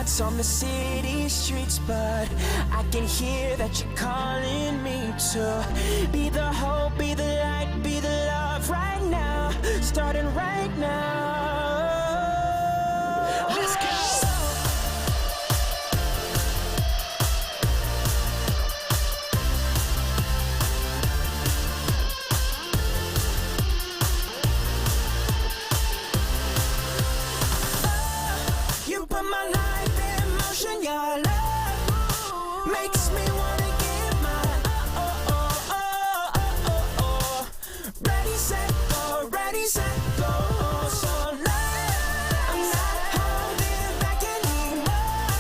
hearts on the city streets, but I can hear that you're calling me to be the hope, be the light, be the love right now, starting right now. Let's go. My life in motion, your love makes me wanna give my ready, set, go, ready, set, go. So love, I'm not holding back anymore.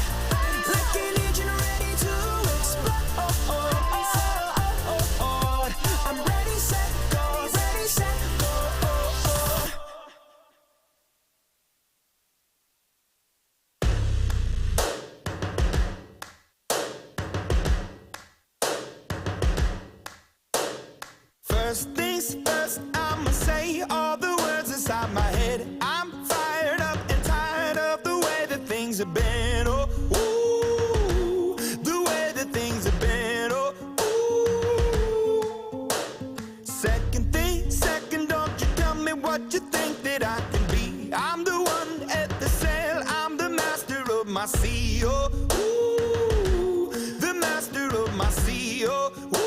Like an engine ready to explode. I'm ready, set, go, ready, set, go. First things first, I'ma say all the words inside my head. I'm fired up and tired of the way that things have been. Oh, ooh, the way that things have been. Oh, ooh. Second thing, second, don't you tell me what you think that I can be. I'm the one at the sail, I'm the master of my sea. Oh, ooh, the master of my sea. Oh, ooh.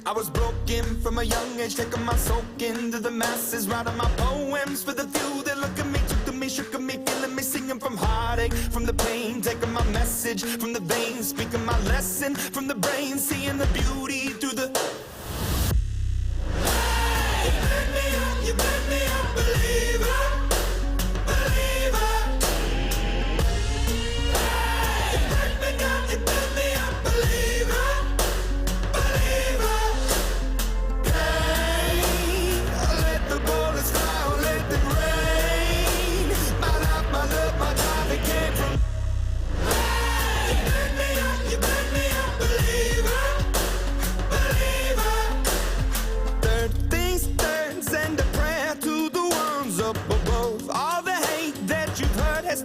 I was broken from a young age, taking my soak into the masses, writing my poems for the few that look at me, took to me, shook at me, feeling me, singing from heartache, from the pain, taking my message from the veins, speaking my lesson from the brain, seeing the beauty through the. Hey, you make me a believer, believer. Hey, you break me down, you build me a believer.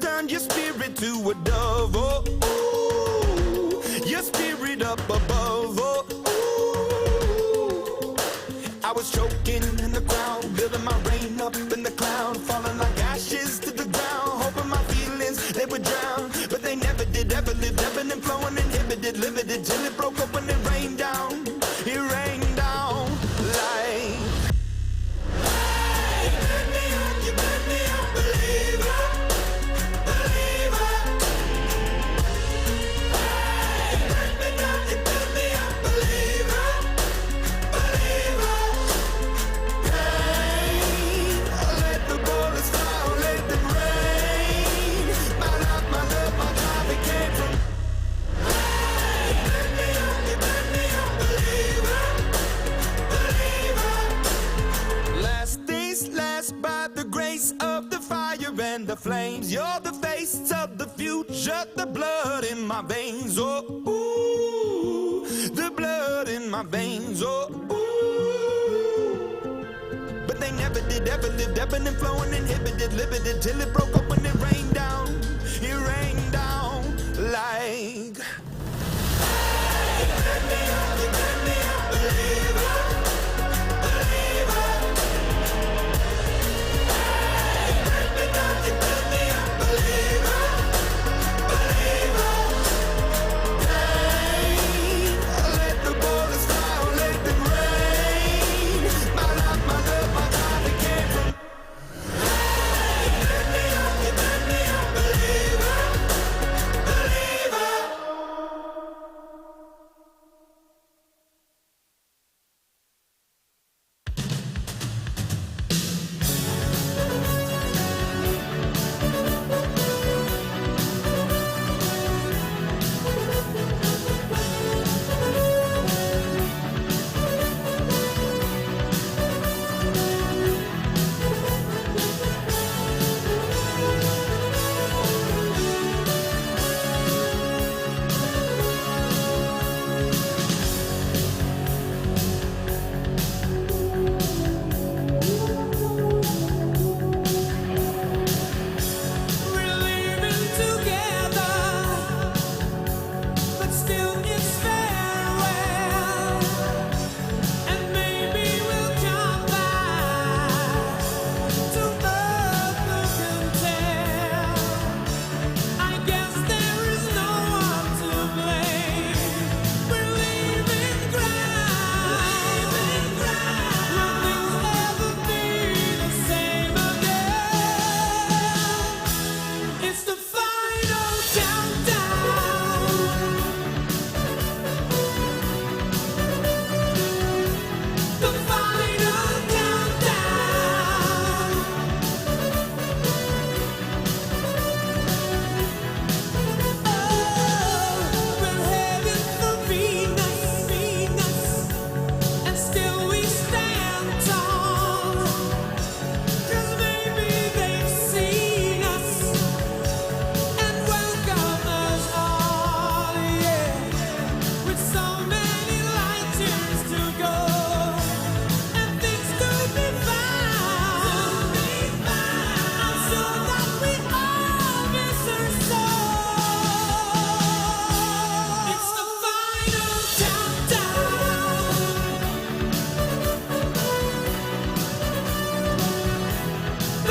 Turned your spirit to a dove, oh, ooh, your spirit up above, oh, ooh. I was choking in the crowd, building my rain up in the cloud, falling like ashes to the ground, hoping my feelings, they would drown, but they never did, ever lived, ebbing and flowing, inhibited, limited, till it broke up when it rained down, it rained down like. Hey, you made me a believer. And the flames, you're the face of the future, the blood in my veins, oh, ooh, the blood in my veins, oh, ooh. But they never did, ever lived, ebbing and flowing, inhibited, limited, till it broke up when it rained down like. Hey, you made me a believer, believer. You built me a believer, believer. Hey, let the bullets fly, let them rain. My life, my love, my God, it came from. Hey, you built me a believer,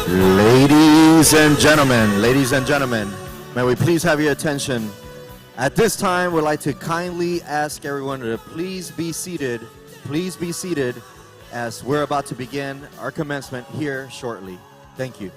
Ladies and gentlemen, may we please have your attention. At this time, we'd like to kindly ask everyone to please be seated. Please be seated as we're about to begin our commencement here shortly. Thank you.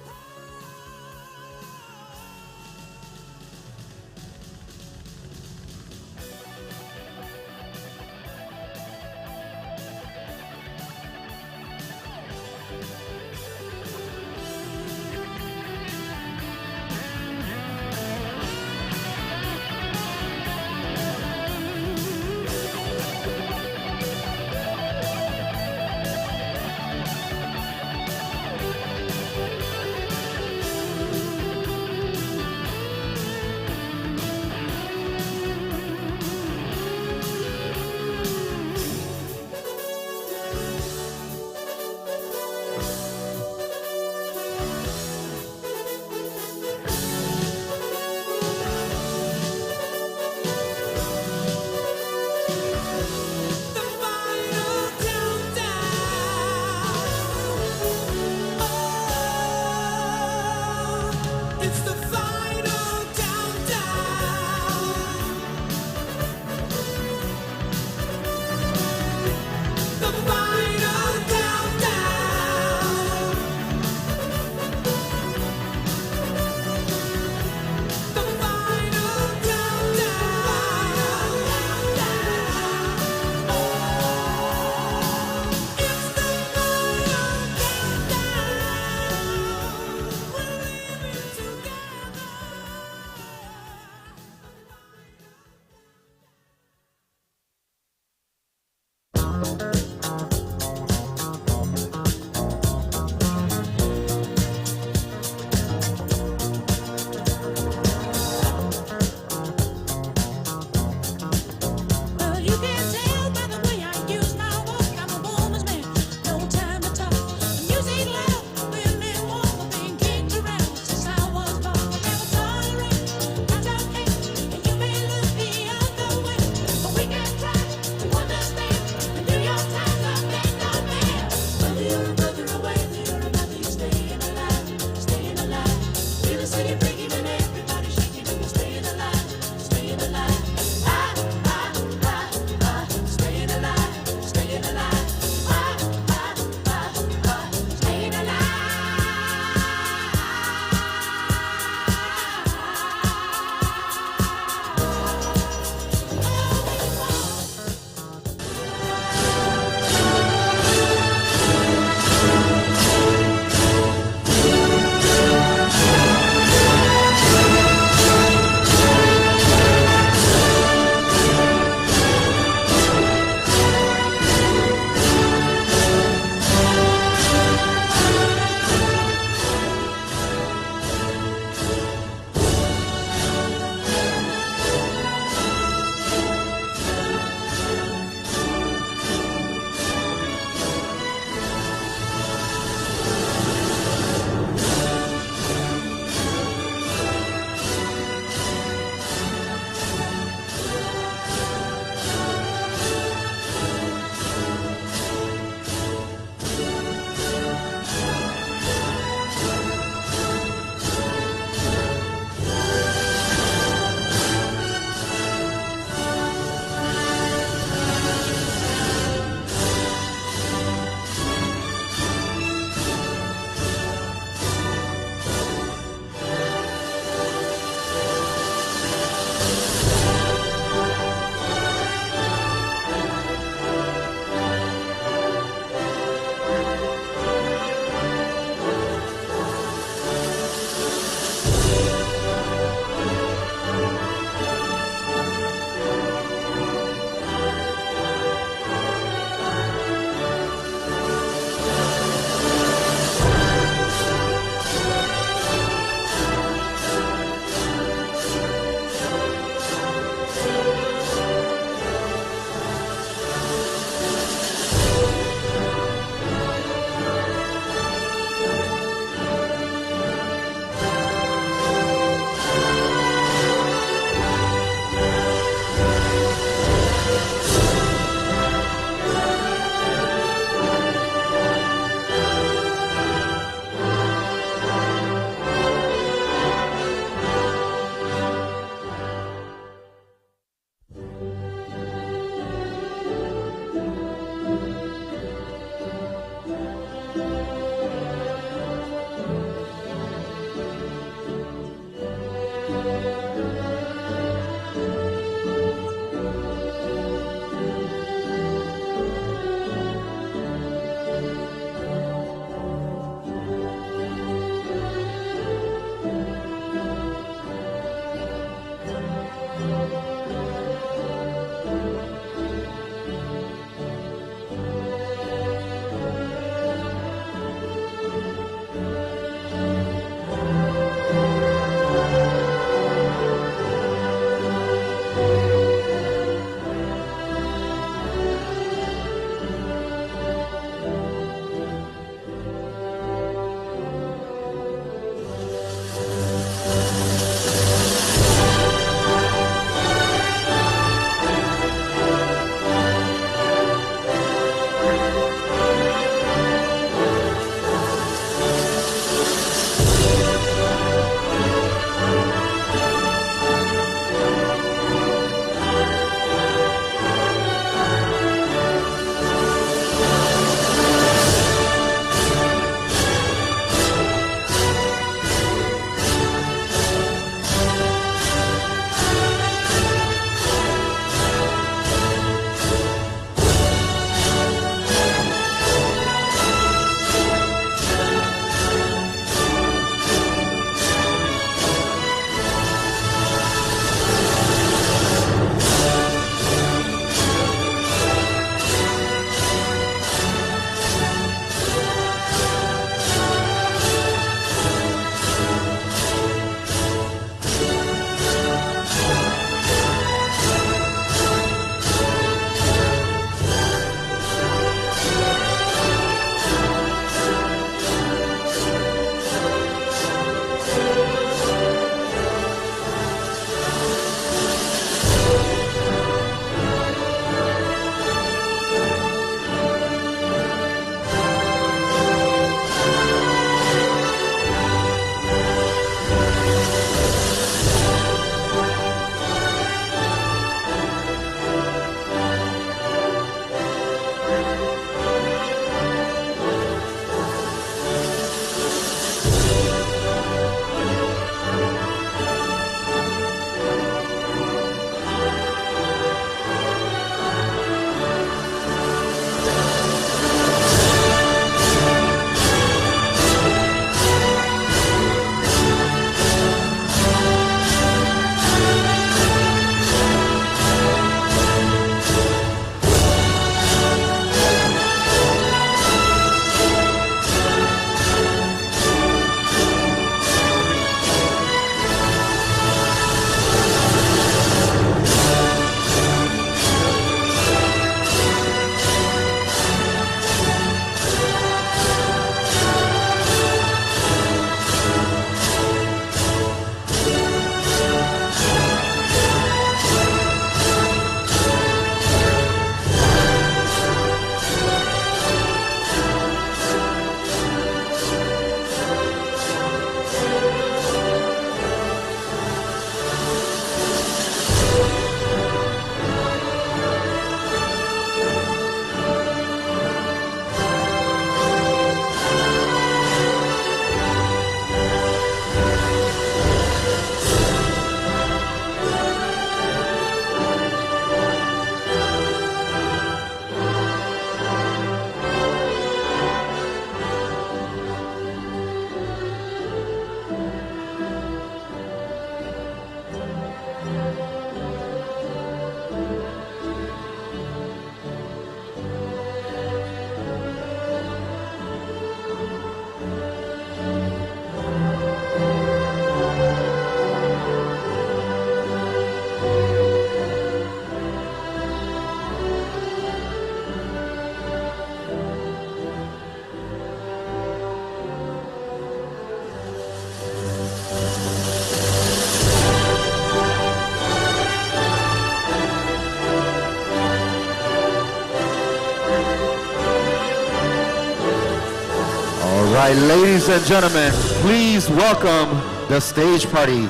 right, ladies and gentlemen, please welcome the stage party.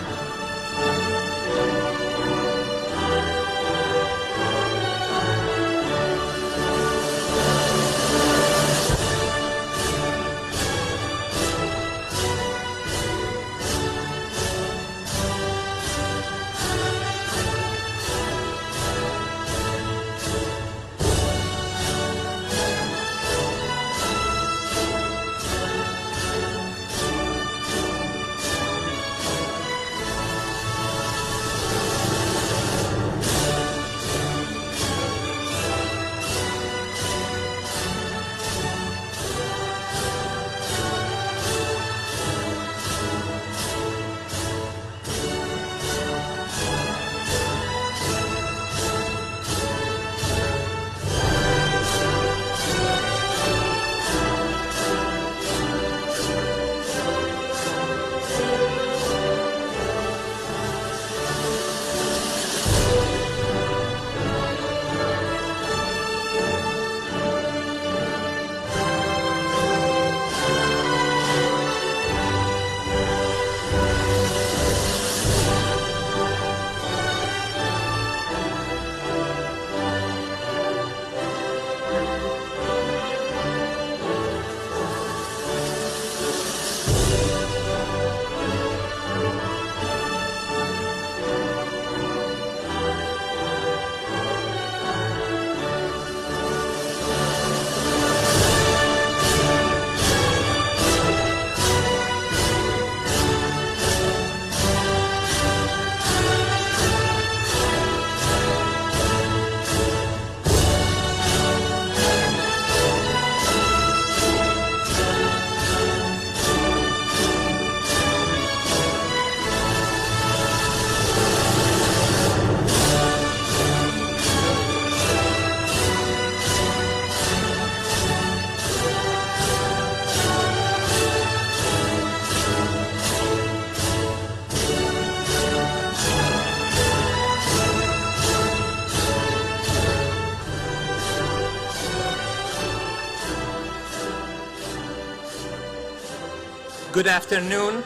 Good afternoon,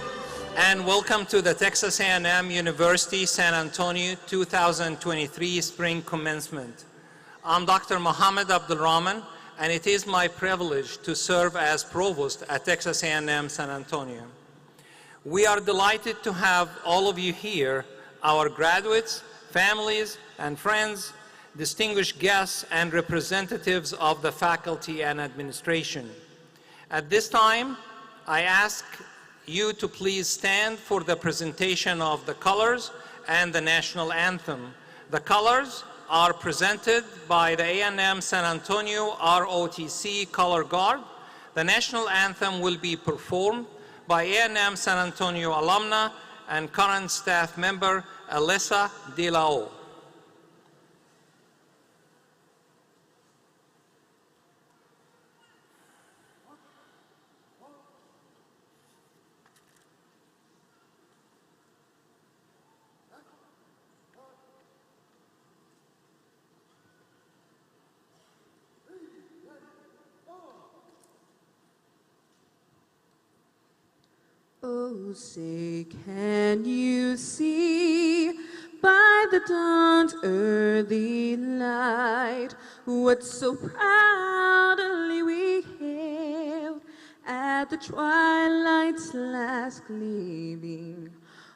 and welcome to the Texas A&M University San Antonio 2023 Spring Commencement. I'm Dr. Mohammed Abdulrahman, and it is my privilege to serve as Provost at Texas A&M San Antonio. We are delighted to have all of you here, our graduates, families, and friends, distinguished guests, and representatives of the faculty and administration. At this time, I ask you to please stand for the presentation of the colors and the national anthem. The colors are presented by the A&M San Antonio ROTC Color Guard. The national anthem will be performed by A&M San Antonio alumna and current staff member Alyssa De La O. Oh, say, can you see by the dawn's early light what so proudly we hailed at the twilight's last gleaming,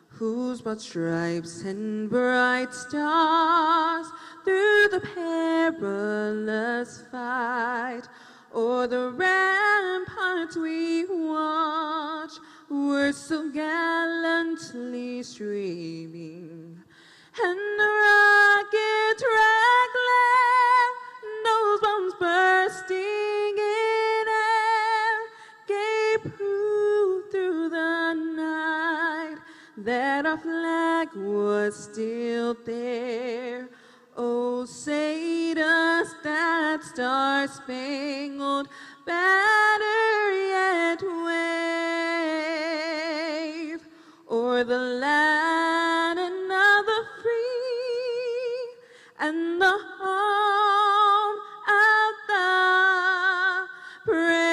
whose broad stripes and bright stars through the perilous fight o'er the ramparts we watch were so gallantly streaming, and the rocket's red glare, those bombs bursting in air, gave proof through the night that our flag was still there. Oh, say does that star-spangled banner yet wave o'er the land and of the free and the home of the brave?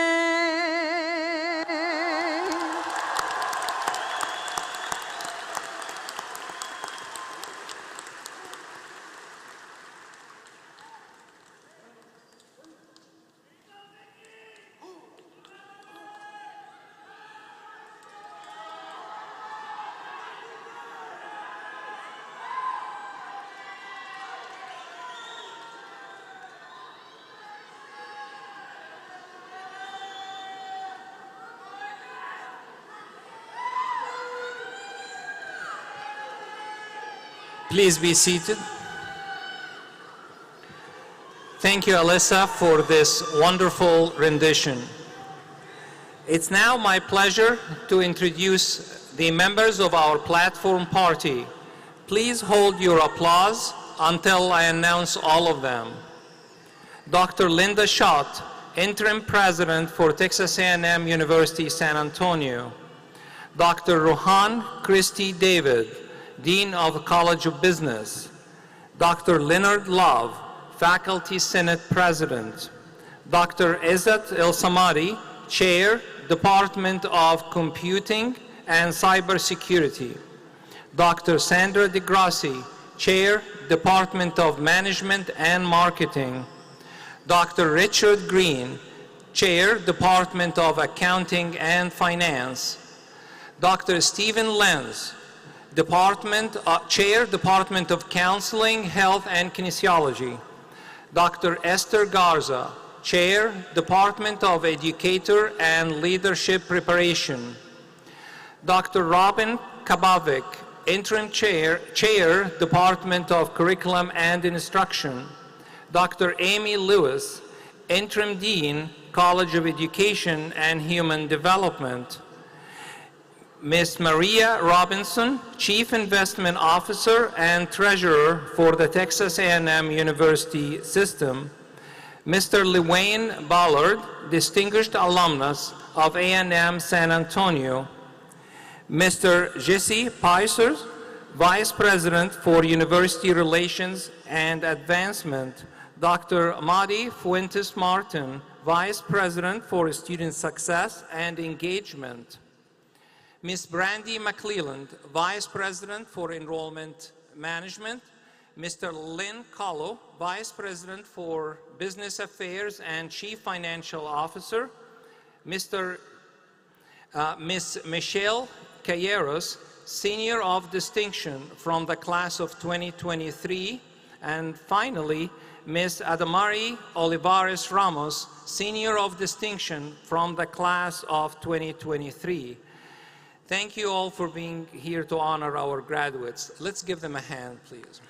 Please be seated. Thank you, Alyssa, for this wonderful rendition. It's now my pleasure to introduce the members of our platform party. Please hold your applause until I announce all of them. Dr. Linda Schott, Interim President for Texas A&M University, San Antonio. Dr. Rohan Christie David, Dean of the College of Business. Dr. Leonard Love, Faculty Senate President. Dr. Izzat El-Samadi, Chair, Department of Computing and Cybersecurity. Dr. Sandra DeGrassi, Chair, Department of Management and Marketing. Dr. Richard Green, Chair, Department of Accounting and Finance. Dr. Stephen Lenz, Chair, Department of Counseling, Health and Kinesiology. Dr. Esther Garza, Chair, Department of Educator and Leadership Preparation. Dr. Robin Kabavik, Interim Chair, Department of Curriculum and Instruction. Dr. Amy Lewis, Interim Dean, College of Education and Human Development. Ms. Maria Robinson, Chief Investment Officer and Treasurer for the Texas A&M University System. Mr. Lewayne Ballard, Distinguished Alumnus of A&M San Antonio. Mr. Jesse Picer, Vice President for University Relations and Advancement. Dr. Madi Fuentes Martin, Vice President for Student Success and Engagement. Ms. Brandy McClelland, Vice President for Enrollment Management. Mr. Lynn Kahlo, Vice President for Business Affairs and Chief Financial Officer. Ms. Michelle Calleros, Senior of Distinction from the class of 2023. And finally, Ms. Adamari Olivares Ramos, Senior of Distinction from the class of 2023. Thank you all for being here to honor our graduates. Let's give them a hand, please.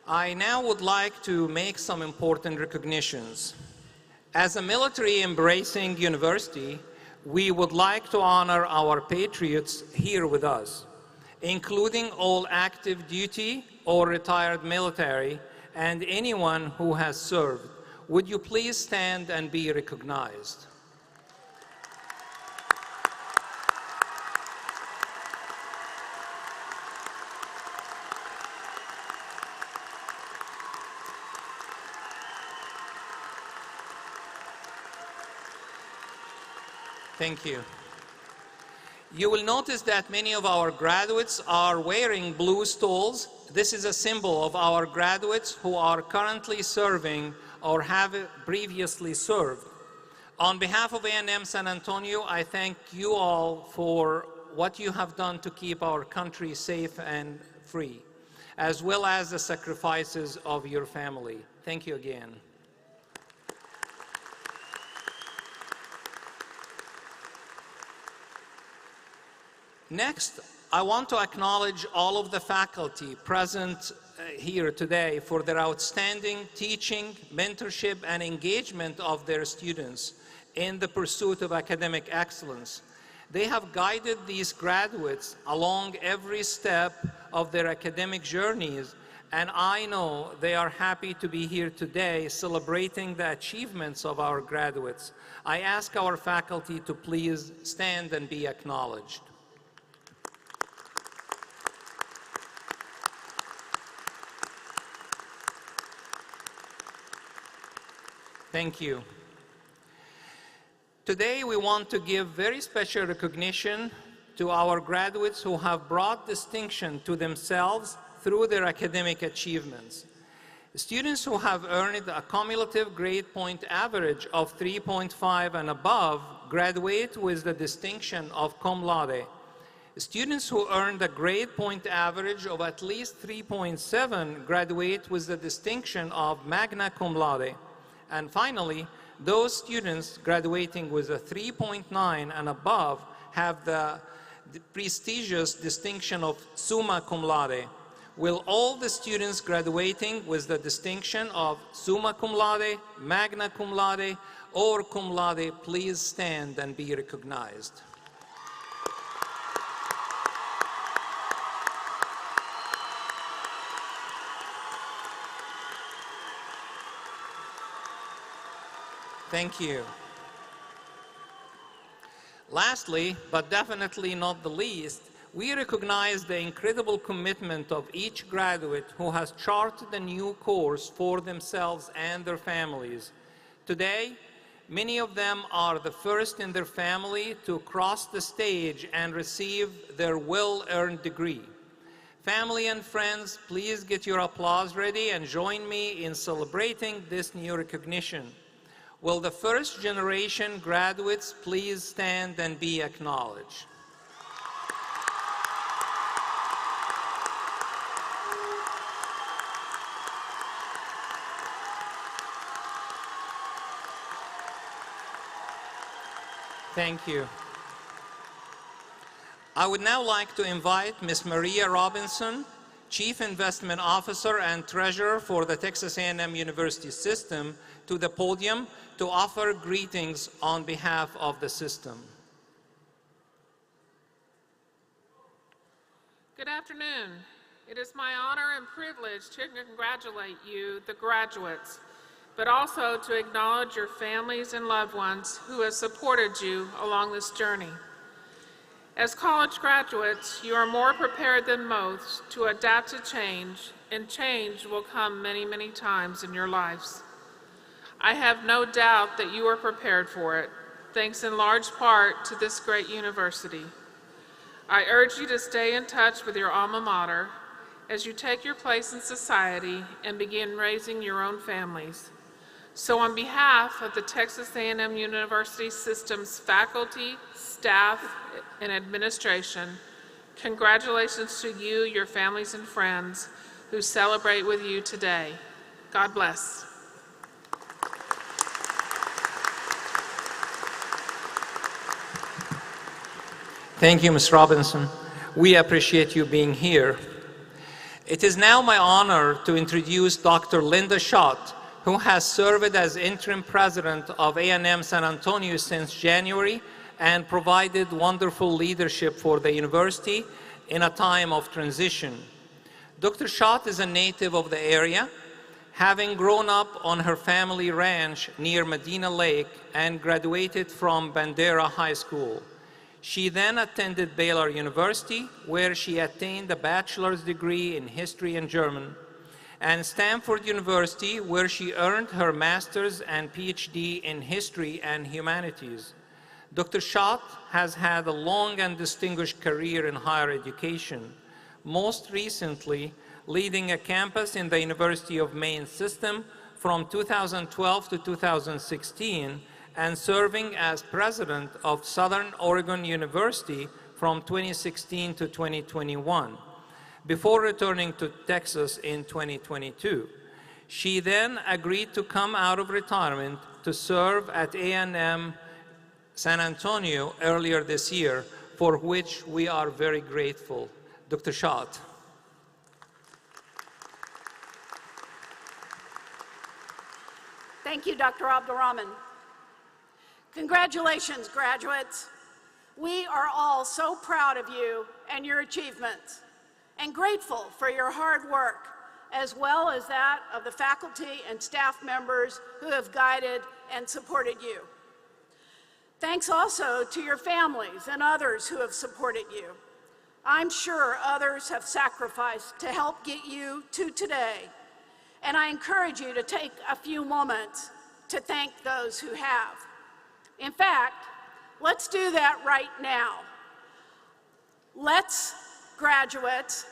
I now would like to make some important recognitions. As a military-embracing university, we would like to honor our patriots here with us, including all active duty or retired military and anyone who has served. Would you please stand and be recognized? Thank you. You will notice that many of our graduates are wearing blue stoles. This is a symbol of our graduates who are currently serving or have previously served. On behalf of A&M San Antonio, I thank you all for what you have done to keep our country safe and free, as well as the sacrifices of your family. Thank you again. Next, I want to acknowledge all of the faculty present here today for their outstanding teaching, mentorship, and engagement of their students in the pursuit of academic excellence. They have guided these graduates along every step of their academic journeys, and I know they are happy to be here today celebrating the achievements of our graduates. I ask our faculty to please stand and be acknowledged. Thank you. Today, we want to give very special recognition to our graduates who have brought distinction to themselves through their academic achievements. Students who have earned a cumulative grade point average of 3.5 and above graduate with the distinction of cum laude. Students who earned a grade point average of at least 3.7 graduate with the distinction of magna cum laude. And finally, Those students graduating with a 3.9 and above have the prestigious distinction of summa cum laude. Will all the students graduating with the distinction of summa cum laude, magna cum laude, or cum laude please stand and be recognized? Thank you. Lastly, but definitely not the least, we recognize the incredible commitment of each graduate who has charted a new course for themselves and their families. Today, many of them are the first in their family to cross the stage and receive their well-earned degree. Family and friends, please get your applause ready and join me in celebrating this new recognition. Will the first generation graduates please stand and be acknowledged? Thank you. I would now like to invite Ms. Maria Robinson, Chief Investment Officer and Treasurer for the Texas A&M University System, to the podium to offer greetings on behalf of the system. Good afternoon. It is my honor and privilege to congratulate you, the graduates, but also to acknowledge your families and loved ones who have supported you along this journey. As college graduates, you are more prepared than most to adapt to change, and change will come many, many times in your lives. I have no doubt that you are prepared for it, thanks in large part to this great university. I urge you to stay in touch with your alma mater as you take your place in society and begin raising your own families. So on behalf of the Texas A&M University System's faculty, staff, and administration, congratulations to you, your families, and friends who celebrate with you today. God bless. Thank you, Ms. Robinson. We appreciate you being here. It is now my honor to introduce Dr. Linda Schott, who has served as interim president of A&M San Antonio since January and provided wonderful leadership for the university in a time of transition. Dr. Schott is a native of the area, having grown up on her family ranch near Medina Lake and graduated from Bandera High School. She then attended Baylor University, where she attained a bachelor's degree in history and German, and Stanford University, where she earned her master's and PhD in history and humanities. Dr. Schott has had a long and distinguished career in higher education, most recently leading a campus in the University of Maine system from 2012 to 2016, and serving as president of Southern Oregon University from 2016 to 2021, before returning to Texas in 2022. She then agreed to come out of retirement to serve at A&M San Antonio earlier this year, for which we are very grateful. Dr. Schott. Thank you, Dr. Abdulrahman. Congratulations, graduates. We are all so proud of you and your achievements, and grateful for your hard work, as well as that of the faculty and staff members who have guided and supported you. Thanks also to your families and others who have supported you. I'm sure others have sacrificed to help get you to today, and I encourage you to take a few moments to thank those who have. In fact, let's do that right now. Let's, graduates,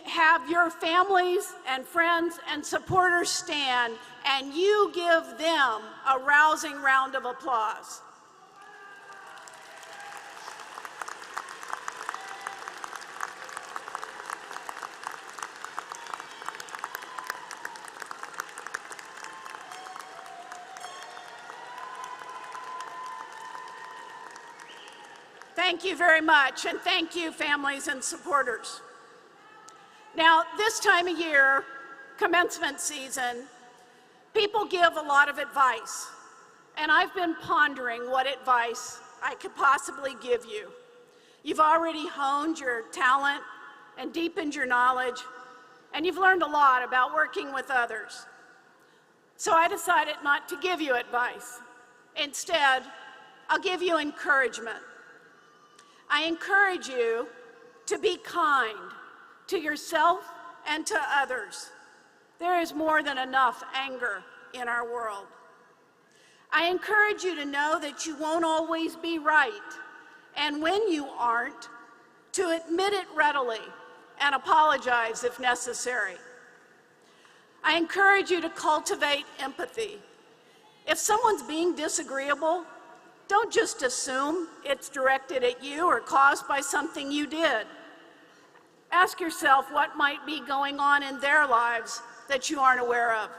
have your families and friends and supporters stand, and you give them a rousing round of applause. Thank you very much, and thank you, families and supporters. Now, this time of year, commencement season, people give a lot of advice, and I've been pondering what advice I could possibly give you. You've already honed your talent and deepened your knowledge, and you've learned a lot about working with others. So I decided not to give you advice. Instead, I'll give you encouragement. I encourage you to be kind to yourself and to others. There is more than enough anger in our world. I encourage you to know that you won't always be right, and when you aren't, to admit it readily and apologize if necessary. I encourage you to cultivate empathy. If someone's being disagreeable, don't just assume it's directed at you or caused by something you did. Ask yourself what might be going on in their lives that you aren't aware of.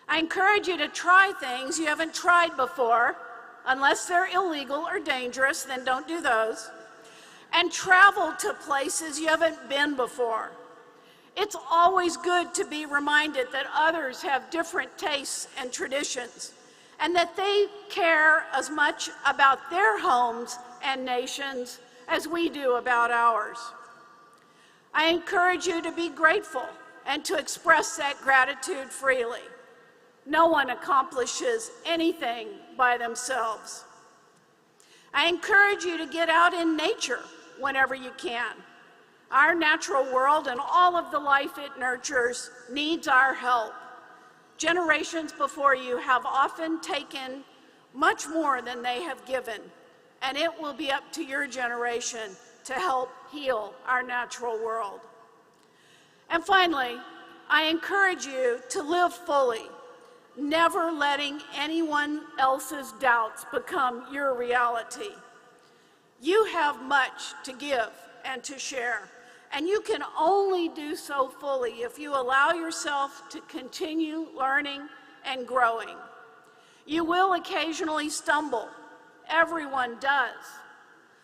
I encourage you to try things you haven't tried before. Unless they're illegal or dangerous, then don't do those. And travel to places you haven't been before. It's always good to be reminded that others have different tastes and traditions, and that they care as much about their homes and nations as we do about ours. I encourage you to be grateful and to express that gratitude freely. No one accomplishes anything by themselves. I encourage you to get out in nature whenever you can. Our natural world and all of the life it nurtures needs our help. Generations before you have often taken much more than they have given, and it will be up to your generation to help heal our natural world. And finally, I encourage you to live fully, never letting anyone else's doubts become your reality. You have much to give and to share, and you can only do so fully if you allow yourself to continue learning and growing. You will occasionally stumble. Everyone does.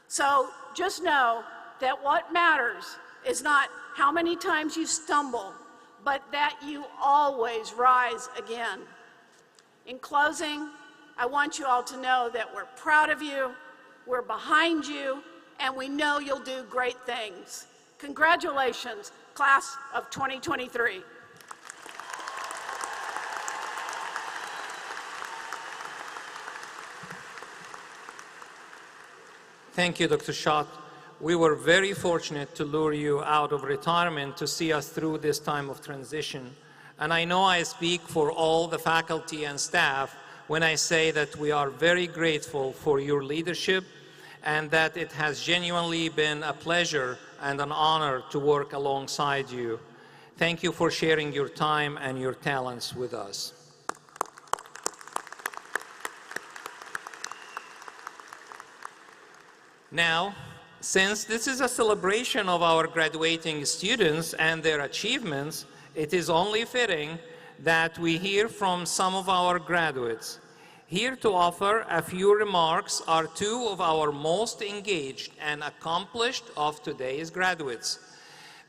So just know that what matters is not how many times you stumble, but that you always rise again. In closing, I want you all to know that we're proud of you, we're behind you, and we know you'll do great things. Congratulations, class of 2023. Thank you, Dr. Schott. We were very fortunate to lure you out of retirement to see us through this time of transition. And I know I speak for all the faculty and staff when I say that we are very grateful for your leadership and that it has genuinely been a pleasure and an honor to work alongside you. Thank you for sharing your time and your talents with us. Now, since this is a celebration of our graduating students and their achievements, it is only fitting that we hear from some of our graduates. Here to offer a few remarks are two of our most engaged and accomplished of today's graduates,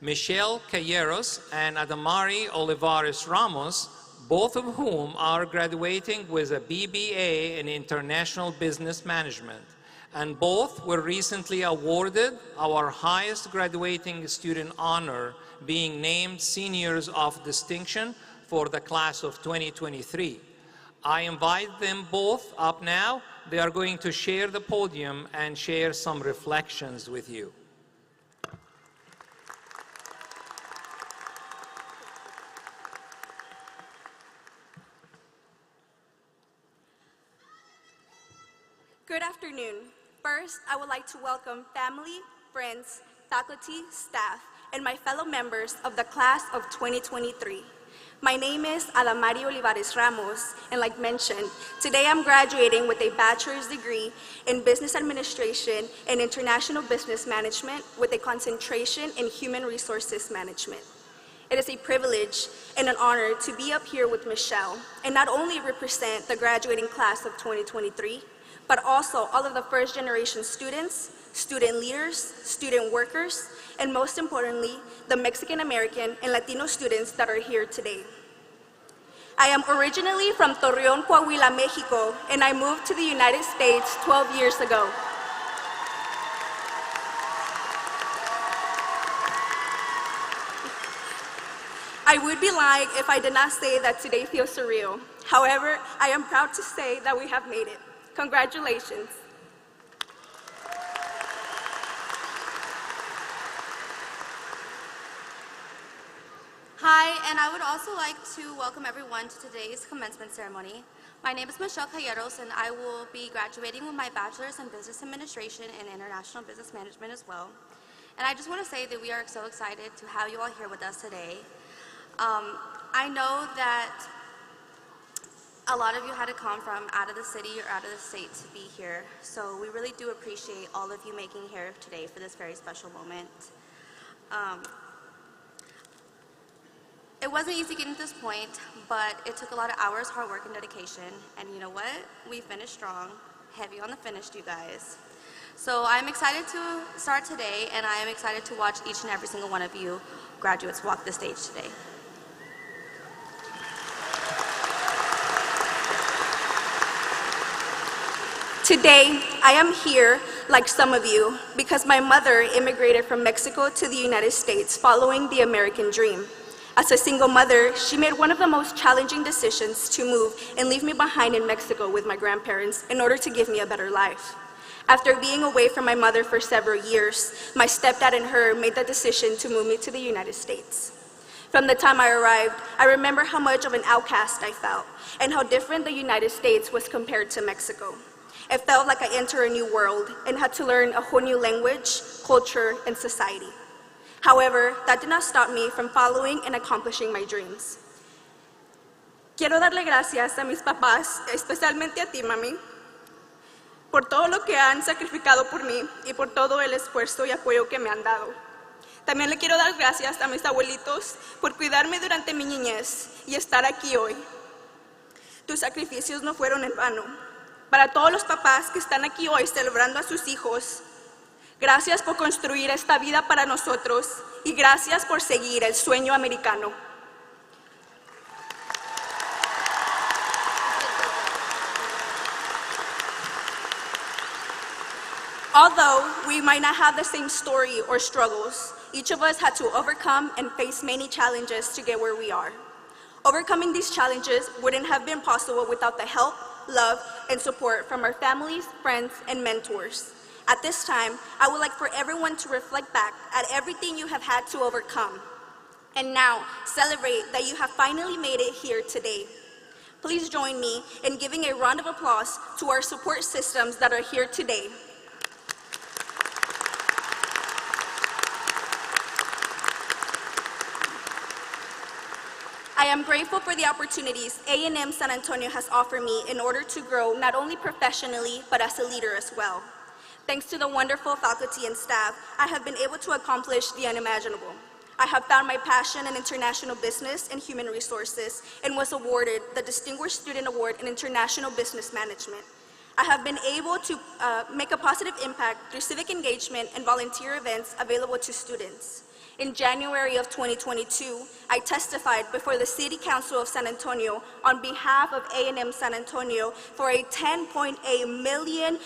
Michelle Calleros and Adamari Olivares Ramos, both of whom are graduating with a BBA in International Business Management, and both were recently awarded our highest graduating student honor, being named Seniors of Distinction for the class of 2023. I invite them both up now. They are going to share the podium and share some reflections with you. Good afternoon. First, I would like to welcome family, friends, faculty, staff, and my fellow members of the class of 2023. My name is Adamari Olivares Ramos, and like mentioned, today I'm graduating with a bachelor's degree in Business Administration and International Business Management with a concentration in Human Resources Management. It is a privilege and an honor to be up here with Michelle and not only represent the graduating class of 2023, but also all of the first-generation students, student leaders, student workers, and most importantly, the Mexican American and Latino students that are here today. I am originally from Torreón, Coahuila, Mexico, and I moved to the United States 12 years ago. I would be lying if I did not say that today feels surreal. However, I am proud to say that we have made it. Congratulations. Hi, and I would also like to welcome everyone to today's commencement ceremony. My name is Michelle Calleros, and I will be graduating with my bachelor's in business administration and international business management as well. And I just want to say that we are so excited to have you all here with us today. I know that a lot of you had to come from out of the city or out of the state to be here, so we really do appreciate all of you making here today for this very special moment. It wasn't easy getting to this point, but it took a lot of hours, hard work, and dedication. And you know what? We finished strong, heavy on the finish, you guys. So I'm excited to start today, and I am excited to watch each and every single one of you graduates walk the stage today. Today, I am here, like some of you, because my mother immigrated from Mexico to the United States following the American dream. As a single mother, she made one of the most challenging decisions to move and leave me behind in Mexico with my grandparents in order to give me a better life. After being away from my mother for several years, my stepdad and her made the decision to move me to the United States. From the time I arrived, I remember how much of an outcast I felt and how different the United States was compared to Mexico. It felt like I entered a new world and had to learn a whole new language, culture, and society. However, that did not stop me from following and accomplishing my dreams. Quiero darle gracias a mis papás, especialmente a ti, mami, por todo lo que han sacrificado por mí y por todo el esfuerzo y apoyo que me han dado. También le quiero dar gracias a mis abuelitos por cuidarme durante mi niñez y estar aquí hoy. Tus sacrificios no fueron en vano. Para todos los papás que están aquí hoy celebrando a sus hijos, gracias por construir esta vida para nosotros y gracias por seguir el sueño americano. Although we might not have the same story or struggles, each of us had to overcome and face many challenges to get where we are. Overcoming these challenges wouldn't have been possible without the help, love, and support from our families, friends, and mentors. At this time, I would like for everyone to reflect back at everything you have had to overcome, and now celebrate that you have finally made it here today. Please join me in giving a round of applause to our support systems that are here today. I am grateful for the opportunities A&M San Antonio has offered me in order to grow not only professionally, but as a leader as well. Thanks to the wonderful faculty and staff, I have been able to accomplish the unimaginable. I have found my passion in international business and human resources and was awarded the Distinguished Student Award in International Business Management. I have been able to make a positive impact through civic engagement and volunteer events available to students. In January of 2022, I testified before the City Council of San Antonio on behalf of A&M San Antonio for a $10.8 million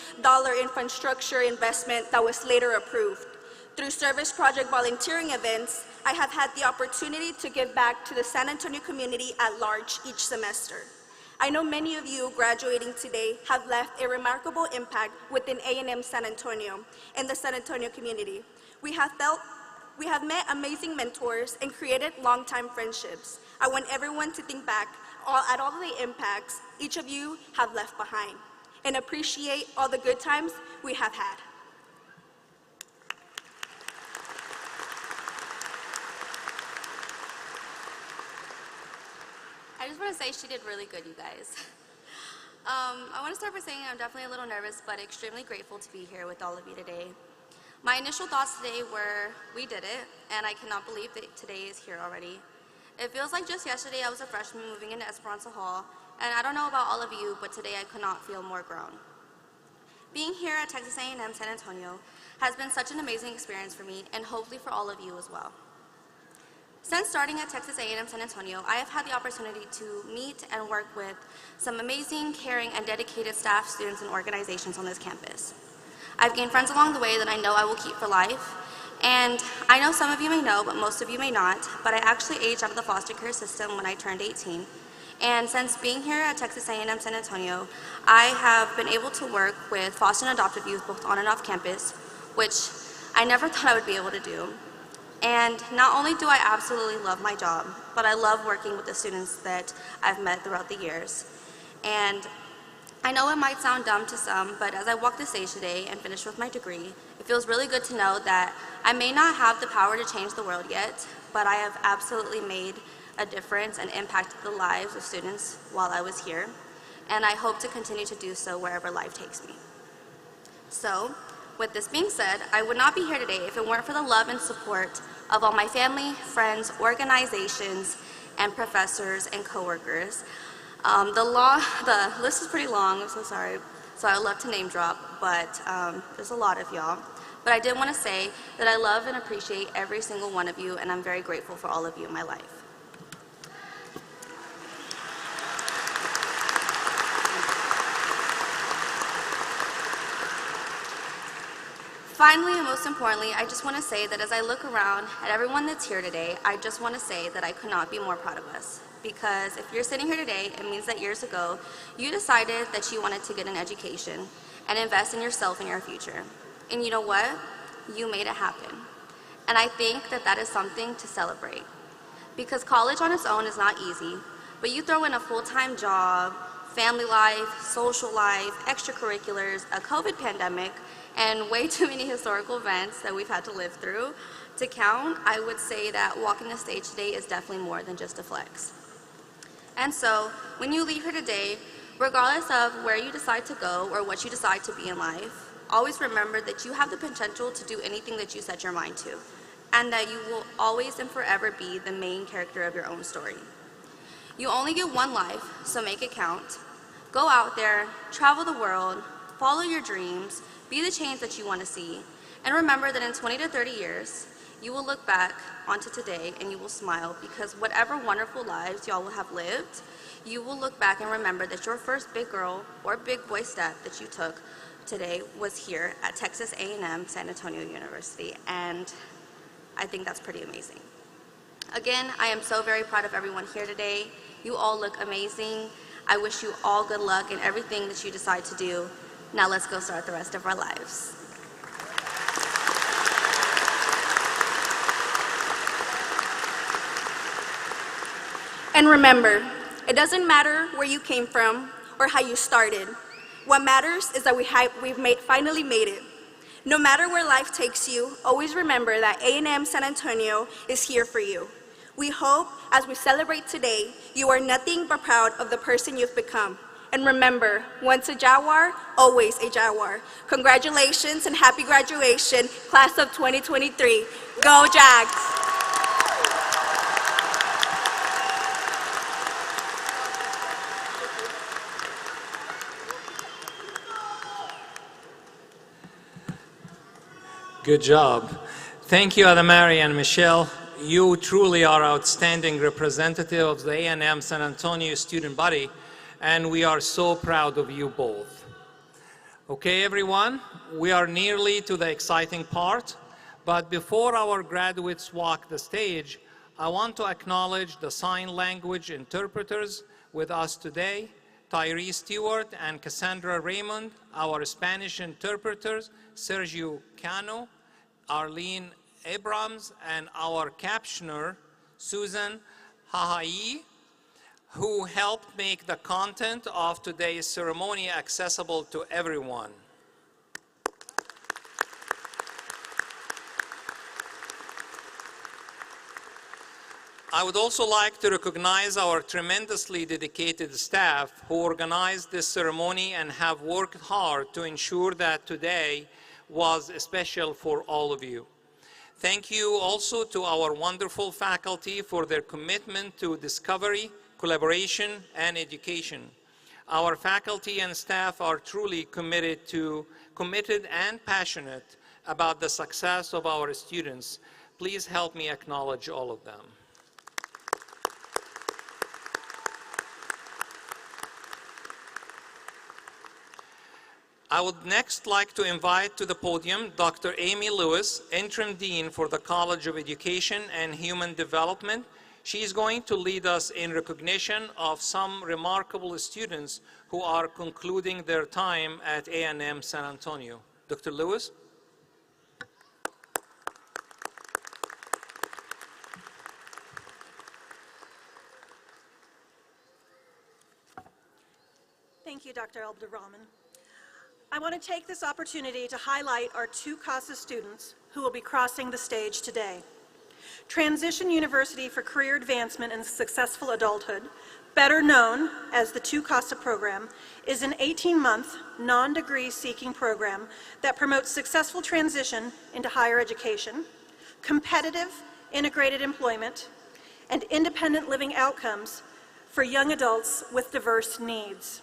infrastructure investment that was later approved. Through service project volunteering events, I have had the opportunity to give back to the San Antonio community at large each semester. I know many of you graduating today have left a remarkable impact within A&M San Antonio and the San Antonio community. We have met amazing mentors and created long-time friendships. I want everyone to think back at all the impacts each of you have left behind and appreciate all the good times we have had. I just want to say she did really good, you guys. I want to start by saying I'm definitely a little nervous, but extremely grateful to be here with all of you today. My initial thoughts today were, we did it, and I cannot believe that today is here already. It feels like just yesterday I was a freshman moving into Esperanza Hall, and I don't know about all of you, but today I could not feel more grown. Being here at Texas A&M San Antonio has been such an amazing experience for me and hopefully for all of you as well. Since starting at Texas A&M San Antonio, I have had the opportunity to meet and work with some amazing, caring, and dedicated staff, students, and organizations on this campus. I've gained friends along the way that I know I will keep for life, and I know some of you may know, but most of you may not, but I actually aged out of the foster care system when I turned 18. And since being here at Texas A&M San Antonio, I have been able to work with foster and adoptive youth both on and off campus, which I never thought I would be able to do. And not only do I absolutely love my job, but I love working with the students that I've met throughout the years. And I know it might sound dumb to some, but as I walk the stage today and finish with my degree, it feels really good to know that I may not have the power to change the world yet, but I have absolutely made a difference and impacted the lives of students while I was here. And I hope to continue to do so wherever life takes me. So, with this being said, I would not be here today if it weren't for the love and support of all my family, friends, organizations, and professors and coworkers. The list is pretty long, I'm so sorry, so I would love to name drop, but there's a lot of y'all. But I did want to say that I love and appreciate every single one of you, and I'm very grateful for all of you in my life. Finally, and most importantly, I just want to say that as I look around at everyone that's here today, I just want to say that I could not be more proud of us. Because if you're sitting here today, it means that years ago, you decided that you wanted to get an education and invest in yourself and your future. And you know what? You made it happen. And I think that that is something to celebrate. Because college on its own is not easy, but you throw in a full-time job, family life, social life, extracurriculars, a COVID pandemic, and way too many historical events that we've had to live through to count, I would say that walking the stage today is definitely more than just a flex. And so, when you leave here today, regardless of where you decide to go or what you decide to be in life, always remember that you have the potential to do anything that you set your mind to, and that you will always and forever be the main character of your own story. You only get one life, so make it count. Go out there, travel the world, follow your dreams, be the change that you want to see, and remember that in 20 to 30 years, you will look back onto today and you will smile, because whatever wonderful lives y'all will have lived, you will look back and remember that your first big girl or big boy step that you took today was here at Texas A&M San Antonio University, and I think that's pretty amazing. Again, I am so very proud of everyone here today. You all look amazing. I wish you all good luck in everything that you decide to do. Now let's go start the rest of our lives. And remember, it doesn't matter where you came from or how you started. What matters is that we've finally made it. No matter where life takes you, always remember that A&M San Antonio is here for you. We hope, as we celebrate today, you are nothing but proud of the person you've become. And remember, once a Jaguar, always a Jaguar. Congratulations and happy graduation, class of 2023. Go Jags! Good job. Thank you, Adamari and Michelle. You truly are outstanding representative of the A&M San Antonio student body, and we are so proud of you both. Okay, everyone, we are nearly to the exciting part, but before our graduates walk the stage, I want to acknowledge the sign language interpreters with us today, Tyree Stewart and Cassandra Raymond, our Spanish interpreters, Sergio Cano, Arlene Abrams, and our captioner, Susan Hahai, who helped make the content of today's ceremony accessible to everyone. I would also like to recognize our tremendously dedicated staff who organized this ceremony and have worked hard to ensure that today was special for all of you. Thank you also to our wonderful faculty for their commitment to discovery, collaboration, and education. Our faculty and staff are truly committed and passionate about the success of our students. Please help me acknowledge all of them. I would next like to invite to the podium Dr. Amy Lewis, Interim Dean for the College of Education and Human Development. She is going to lead us in recognition of some remarkable students who are concluding their time at A&M San Antonio. Dr. Lewis? Thank you, Dr. Abdulrahman. I want to take this opportunity to highlight our two CASA students who will be crossing the stage today. Transition University for Career Advancement and Successful Adulthood, better known as the 2 CASA program, is an 18-month, non-degree seeking program that promotes successful transition into higher education, competitive integrated employment, and independent living outcomes for young adults with diverse needs.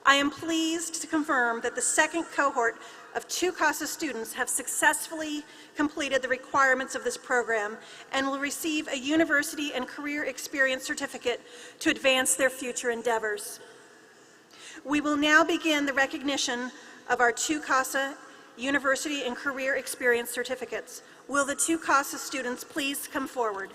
I am pleased to confirm that the second cohort of 2 CASA students have successfully completed the requirements of this program and will receive a University and Career Experience Certificate to advance their future endeavors. We will now begin the recognition of our 2 CASA University and Career Experience Certificates. Will the 2 CASA students please come forward?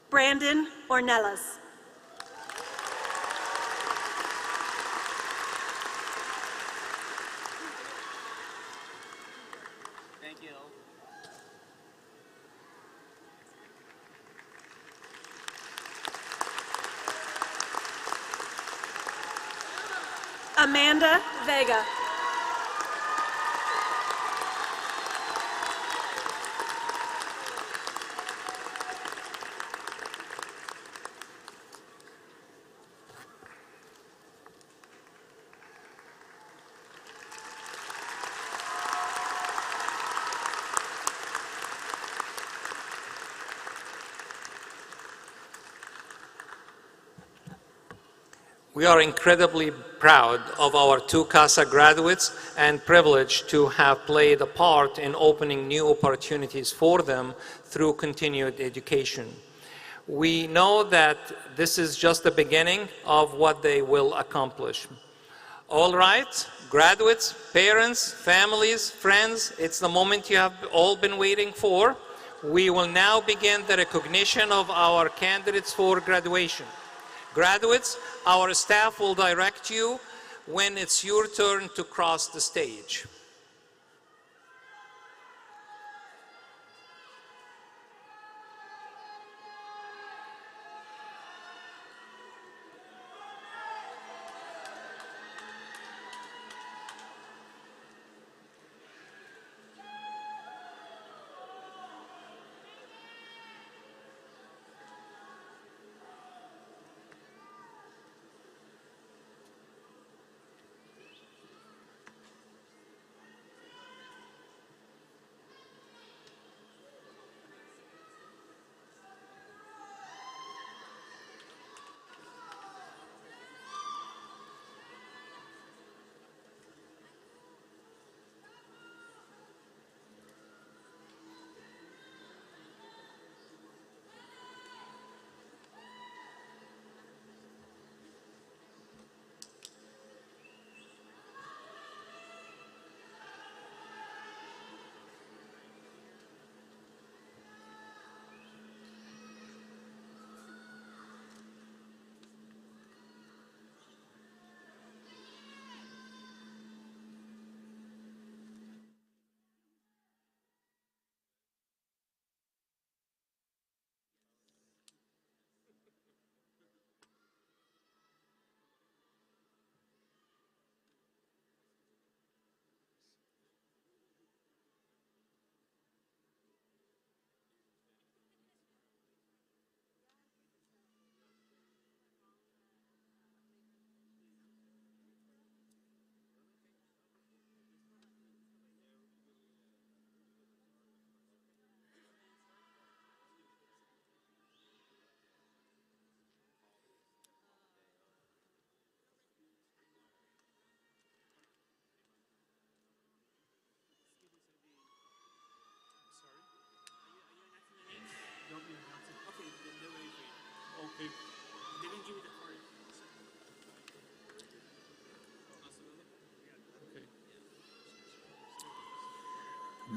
Brandon Ornelas. Thank you. Amanda Vega. We are incredibly proud of our 2 CASA graduates and privileged to have played a part in opening new opportunities for them through continued education. We know that this is just the beginning of what they will accomplish. All right, graduates, parents, families, friends, it's the moment you have all been waiting for. We will now begin the recognition of our candidates for graduation. Graduates, our staff will direct you when it's your turn to cross the stage.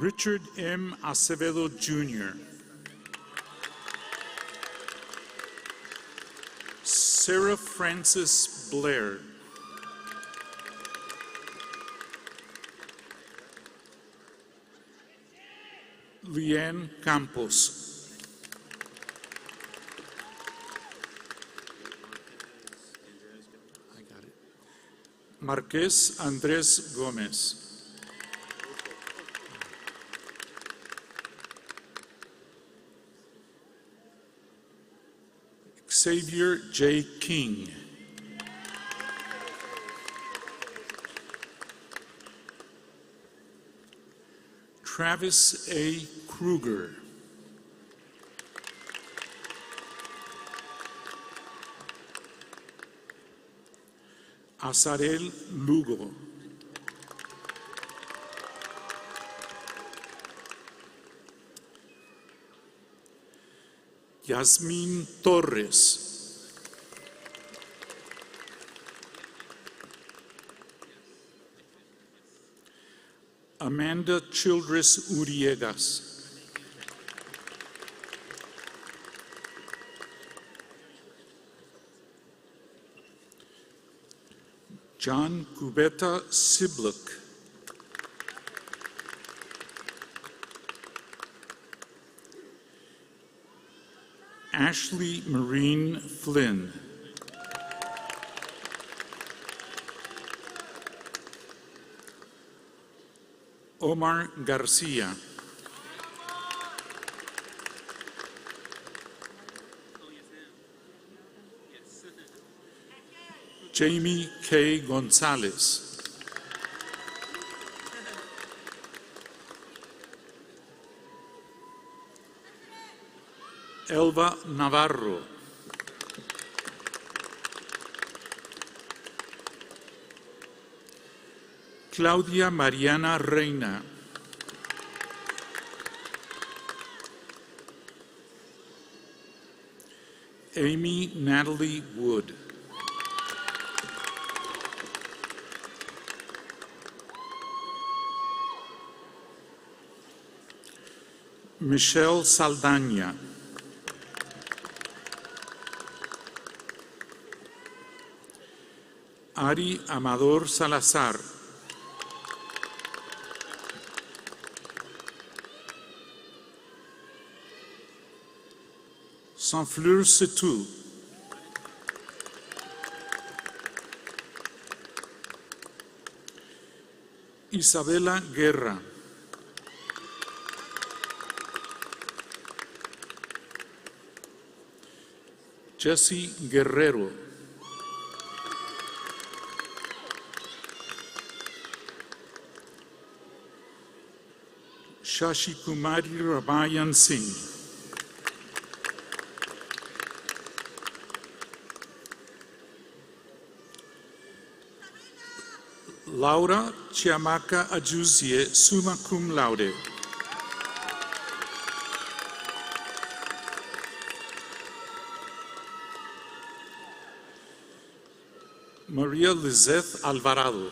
Richard M. Acevedo, Jr. Sarah Frances Blair. Leanne Campos. I got it. Marquez Andres Gomez. Xavier J. King. Travis A. Kruger. Azarel Lugo. Yasmin Torres. Amanda Childress Uriegas. John Kubeta Sibluk. Ashley Marine Flynn. Omar Garcia. Jamie K. Gonzalez. Elva Navarro. Claudia Mariana Reina. Amy Natalie Wood. Michelle Saldaña. Ari Amador Salazar. Sanfleur Setou. Isabela Guerra. Jesse Guerrero. Shashi Kumari Ramayan Singh. Laura Chiamaka Ajuzie, summa cum laude. Maria Lizeth Alvarado.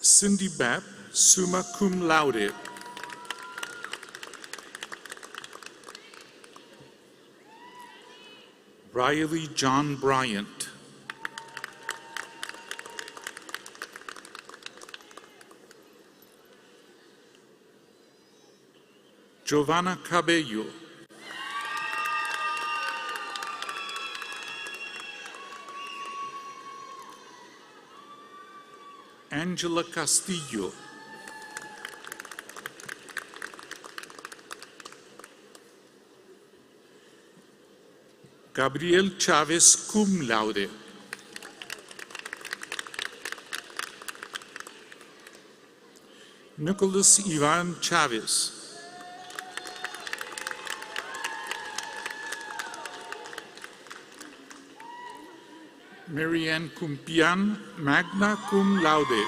Cindy Bapp, summa cum laude. Riley John Bryant. Giovanna Cabello. Angela Castillo. Gabriel Chavez cum laude. Nicholas Ivan Chavez. Marianne Kumpian, magna cum laude.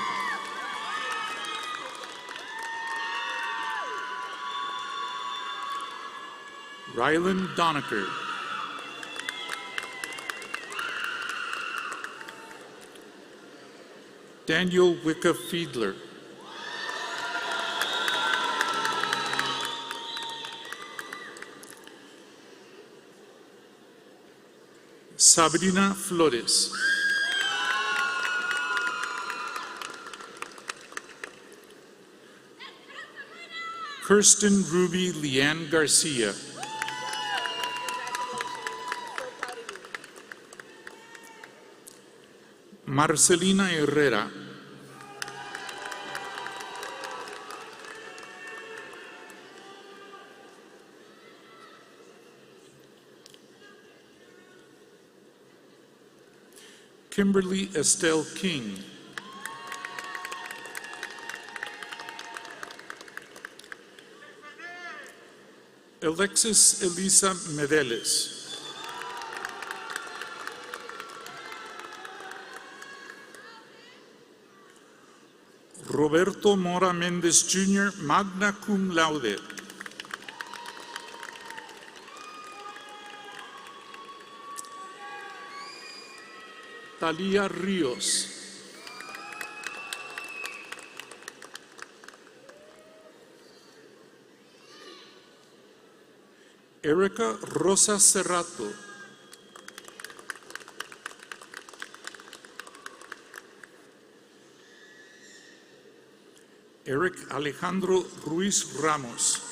Rylan Donaker. Daniel Wicca Fiedler. Sabrina Flores. Kirsten Ruby Leanne Garcia. Marcelina Herrera. Kimberly Estelle King. Alexis Elisa Medeles. Roberto Mora Méndez Jr., magna cum laude. Talia Ríos. Erica Rosa Cerrato. Eric Alejandro Ruiz Ramos.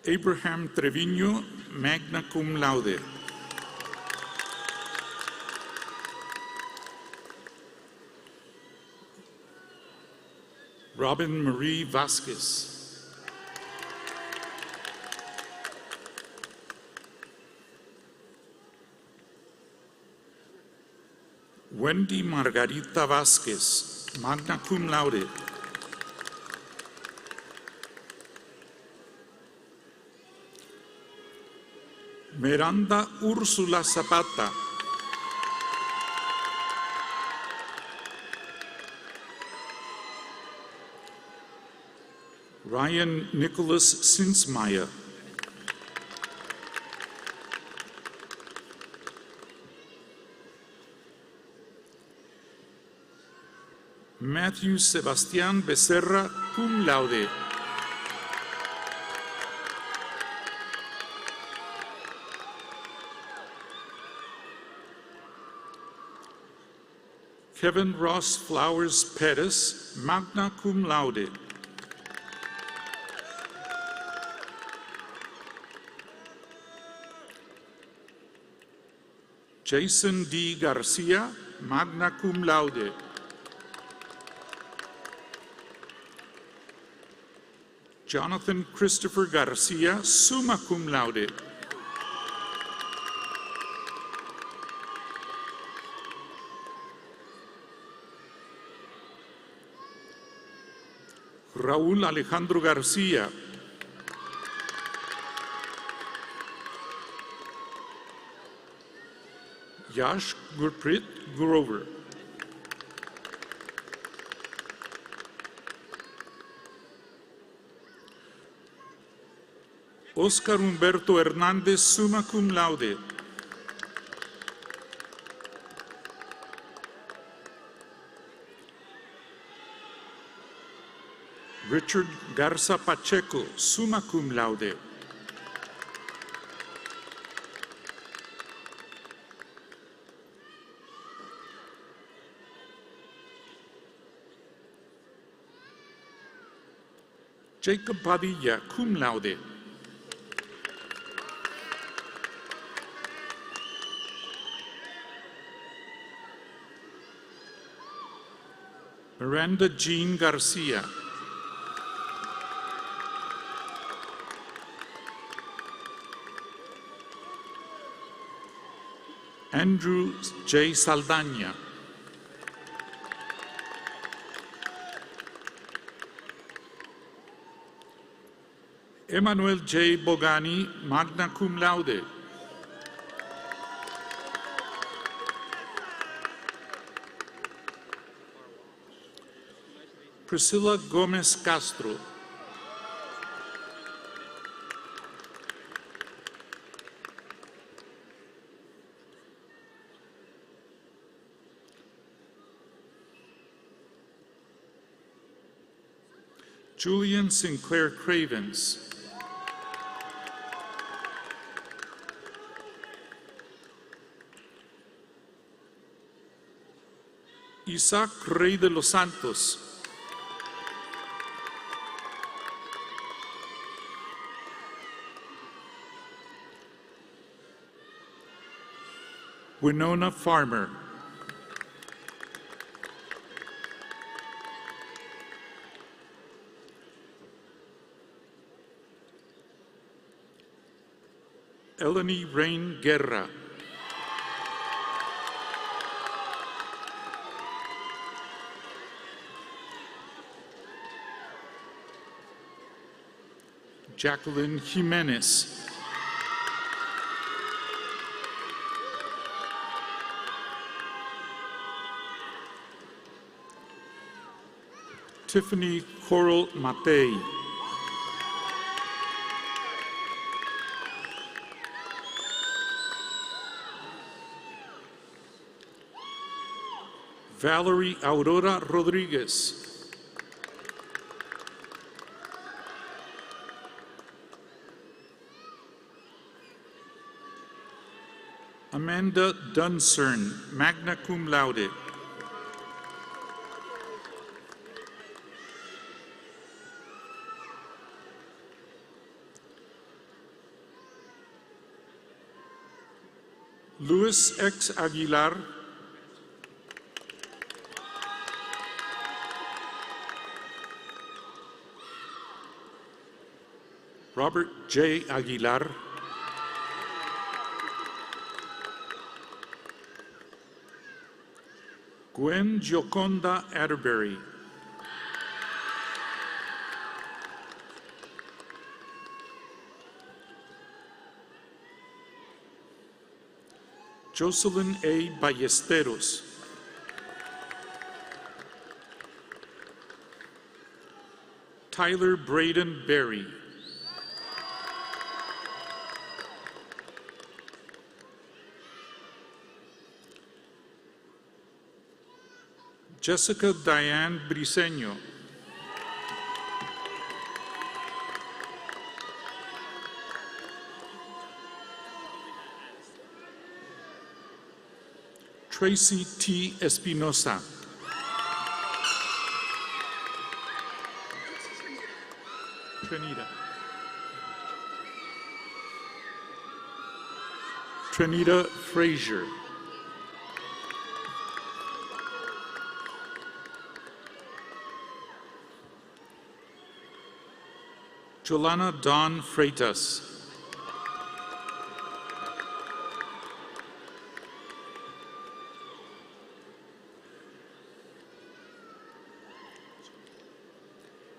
Abraham Treviño, magna cum laude. Robin Marie Vasquez. Wendy Margarita Vasquez, magna cum laude. Miranda Úrsula Zapata. Ryan Nicholas Sinsmeyer. Matthew Sebastián Becerra, cum laude. Kevin Ross Flowers Perez, magna cum laude. Jason D. Garcia, magna cum laude. Jonathan Christopher Garcia, summa cum laude. Raúl Alejandro García. Yash Gurprit Grover. Oscar Humberto Hernández, summa cum laude. Richard Garza Pacheco, summa cum laude. Jacob Padilla, cum laude. Miranda Jean Garcia. Andrew J. Saldaña. Emmanuel J. Bogani, magna cum laude. Priscilla Gomez Castro. Julian Sinclair Cravens. Isaac Rey de los Santos. Winona Farmer. Eleni Rain Guerra. Jacqueline Jimenez. Tiffany Coral Matei. Valerie Aurora Rodriguez. Amanda Duncern, magna cum laude. Luis X. Aguilar. Robert J. Aguilar. Gwen Gioconda Atterbury. Jocelyn A. Ballesteros. Tyler Braden Berry. Jessica Diane Briceño. Tracy T. Espinosa. Trinita Frazier. Jolana Dawn Freitas.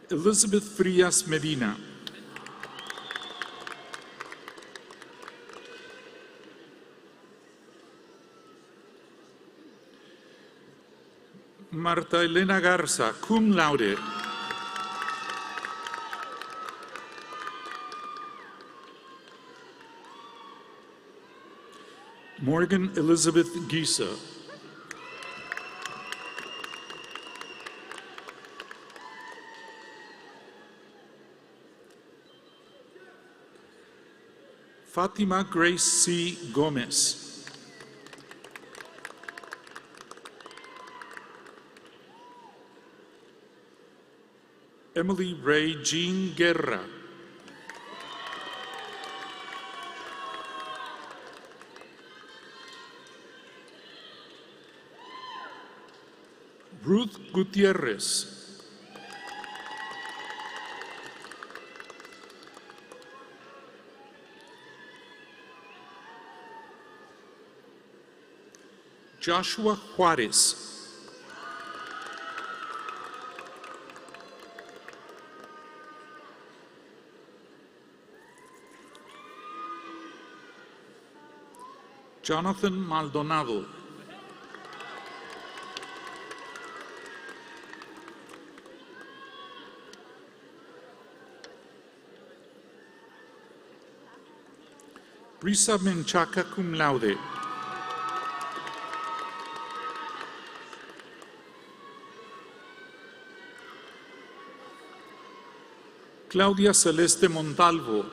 Elizabeth Frias Medina. Marta Elena Garza, cum laude. Morgan Elizabeth Gisa. Fatima Grace C. Gomez. Emily Ray Jean Guerra. Ruth Gutierrez. Joshua Juarez. Jonathan Maldonado. Brisa Menchaca cum laude. Claudia Celeste Montalvo.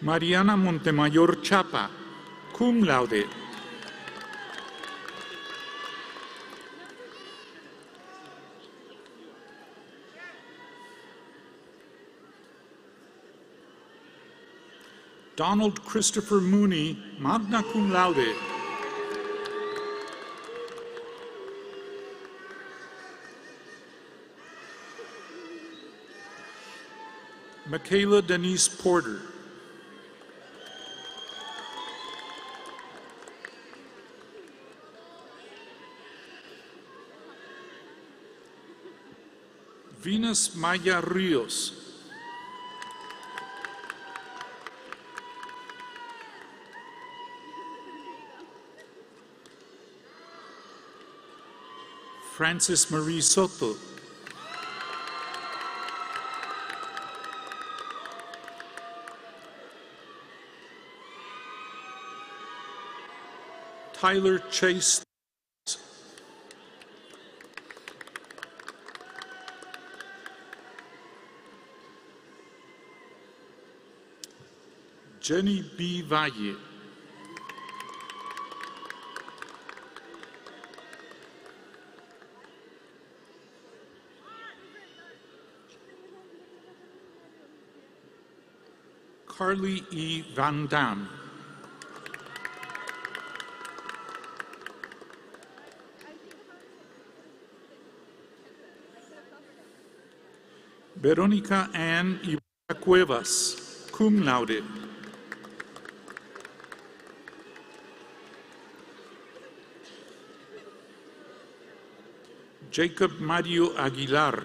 Mariana Montemayor Chapa, cum laude. Donald Christopher Mooney, magna cum laude. Michaela Denise Porter. Venus Maya Rios. Francis Marie Soto. Tyler Chase. Jenny B. Valle. Carly E. Van Dam. Veronica Ann Ibarra Cuevas, cum laude. Jacob Mario Aguilar.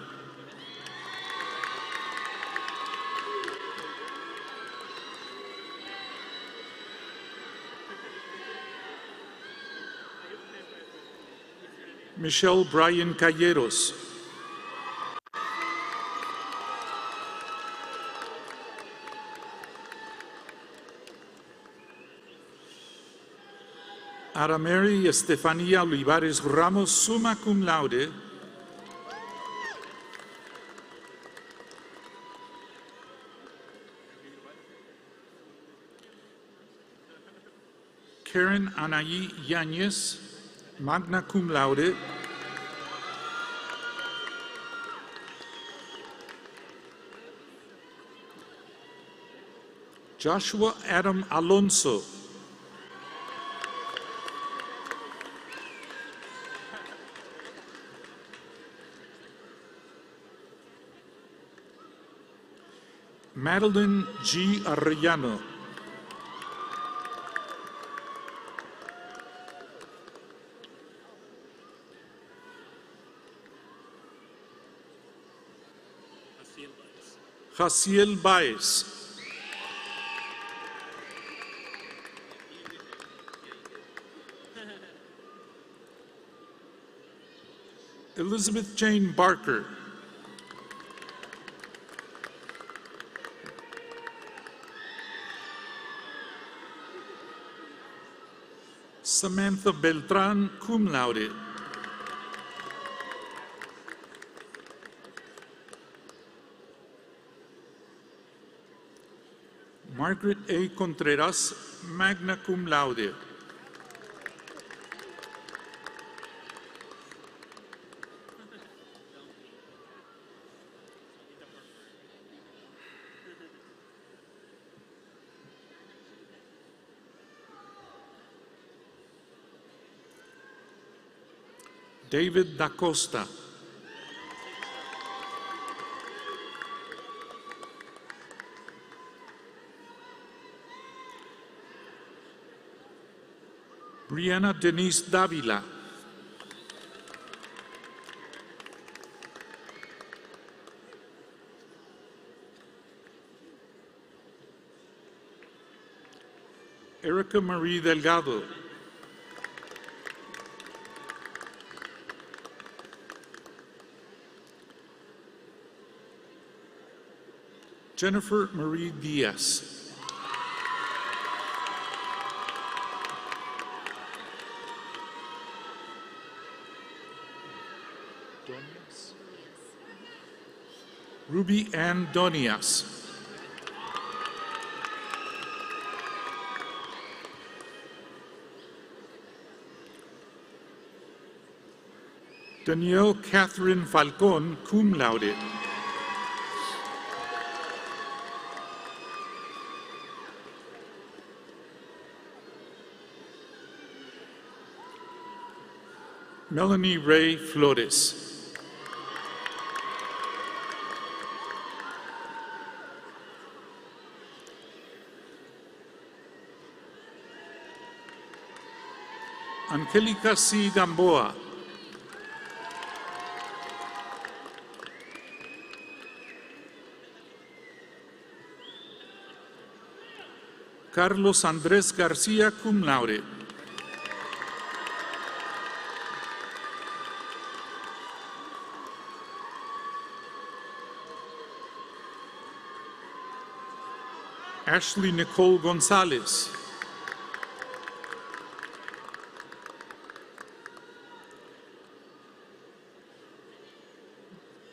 Michelle Brian Calleros. Aramary Estefanía Olivares Ramos, summa cum laude. Karen Anaí Yáñez, magna cum laude. Joshua Adam Alonso. Madeline G. Arellano. Jaciel Baez. Elizabeth Jane Barker. Samantha Beltran, cum laude. Margaret A. Contreras, magna cum laude. David Da Costa. Brianna Denise Davila. Erica Marie Delgado. Jennifer Marie Diaz. Ruby Ann Donias. Danielle Catherine Falcon, cum laude. Melanie Ray Flores. Angelica C. Gamboa. Carlos Andrés García, cum laude. Ashley Nicole Gonzalez.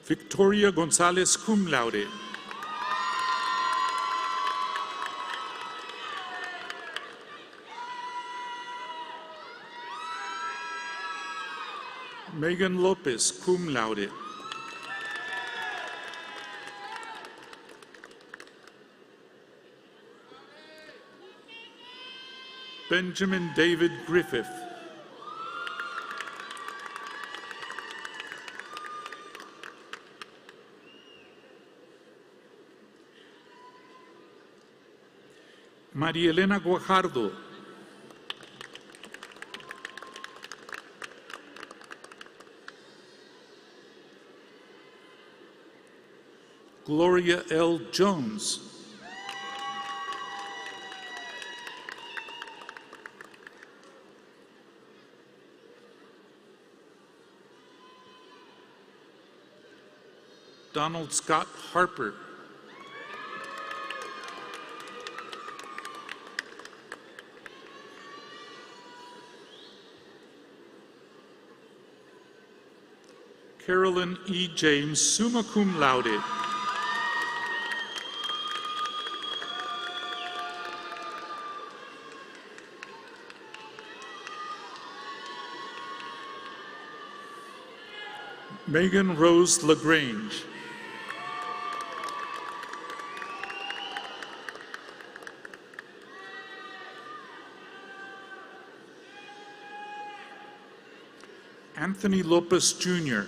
Victoria Gonzalez, cum laude. Megan Lopez, cum laude. Benjamin David Griffith. María Elena Guajardo. Gloria L. Jones. Donald Scott Harper. Carolyn E. James, summa cum laude. Megan Rose LaGrange. Anthony Lopez Jr.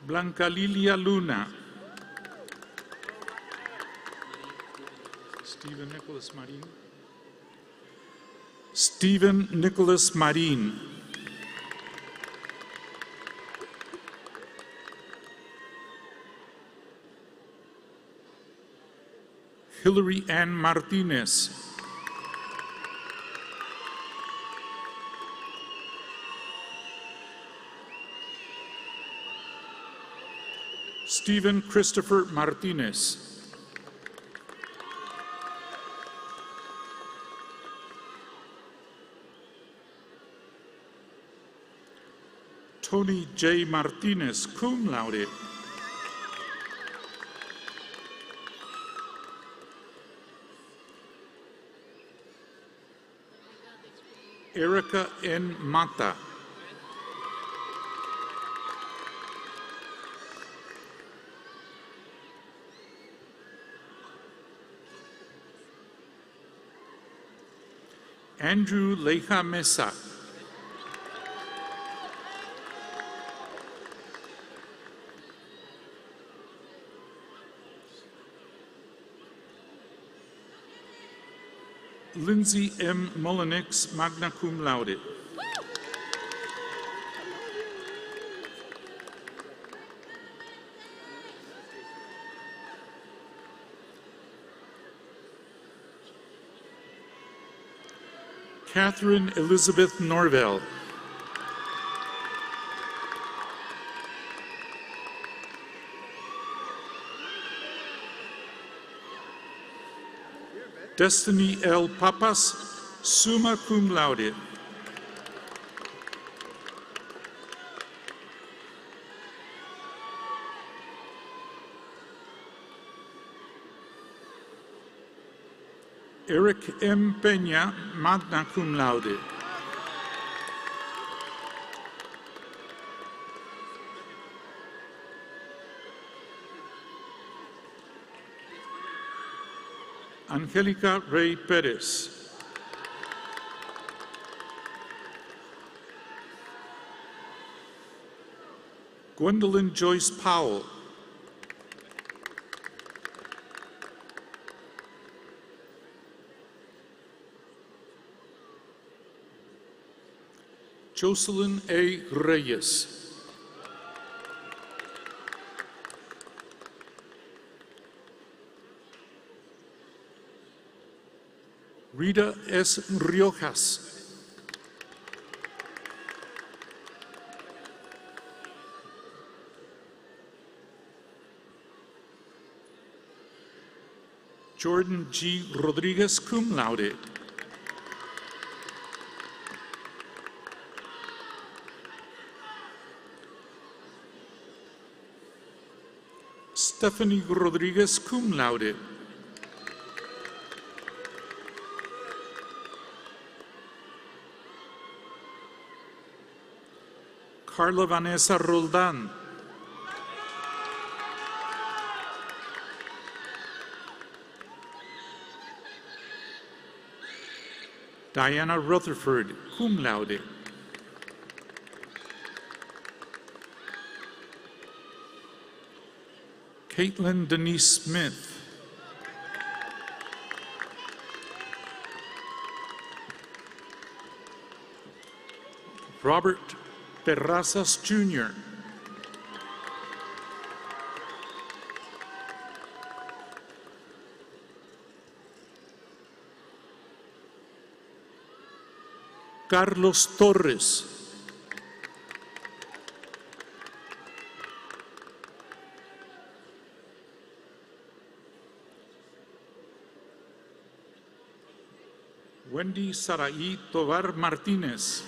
Blanca Lilia Luna. Stephen Nicholas Marin. Stephen Nicholas Marin. Hillary Ann Martinez. Stephen Christopher Martinez. Tony J. Martinez, cum laude. Erica N. Mata. Andrew Leija Mesa. Lindsay M. Mullenix, magna cum laude. Catherine Elizabeth Norvell. Destiny L. Papas, summa cum laude. Eric M. Peña, magna cum laude. Angelica Rey Perez. Gwendolyn Joyce Powell. Jocelyn A. Reyes. Rita S. Riojas. Jordan G. Rodriguez, cum laude. Stephanie Rodriguez, cum laude. Carla Vanessa Roldan. Diana Rutherford, cum laude. Caitlin Denise Smith. Robert Terrazas Jr. Carlos Torres. Wendy Saraí Tovar Martínez.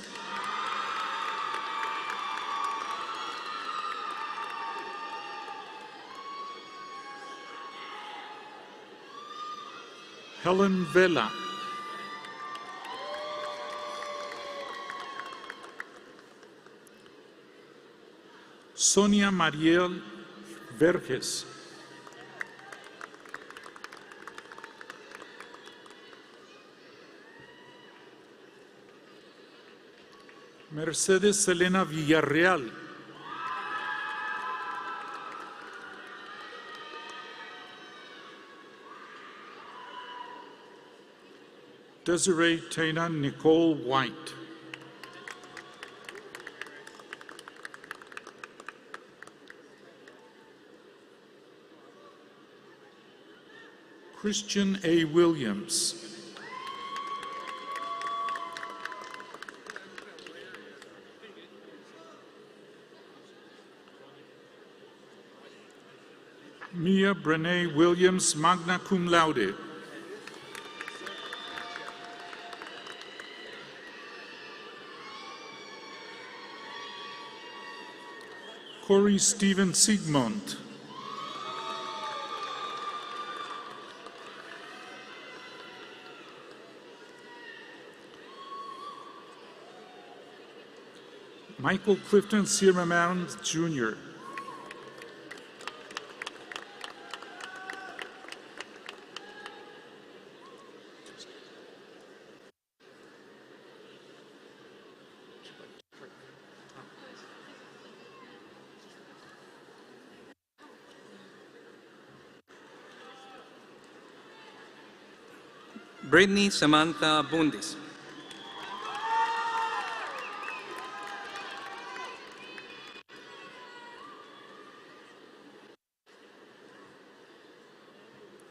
Helen Vela. Sonia Mariel Verges. Mercedes Elena Villarreal. Desiree Tana Nicole White. Christian A. Williams. Mia Brene Williams, magna cum laude. Corey Stephen Siegmund. Michael Clifton Sierman Jr. Brittany Samantha Bundis.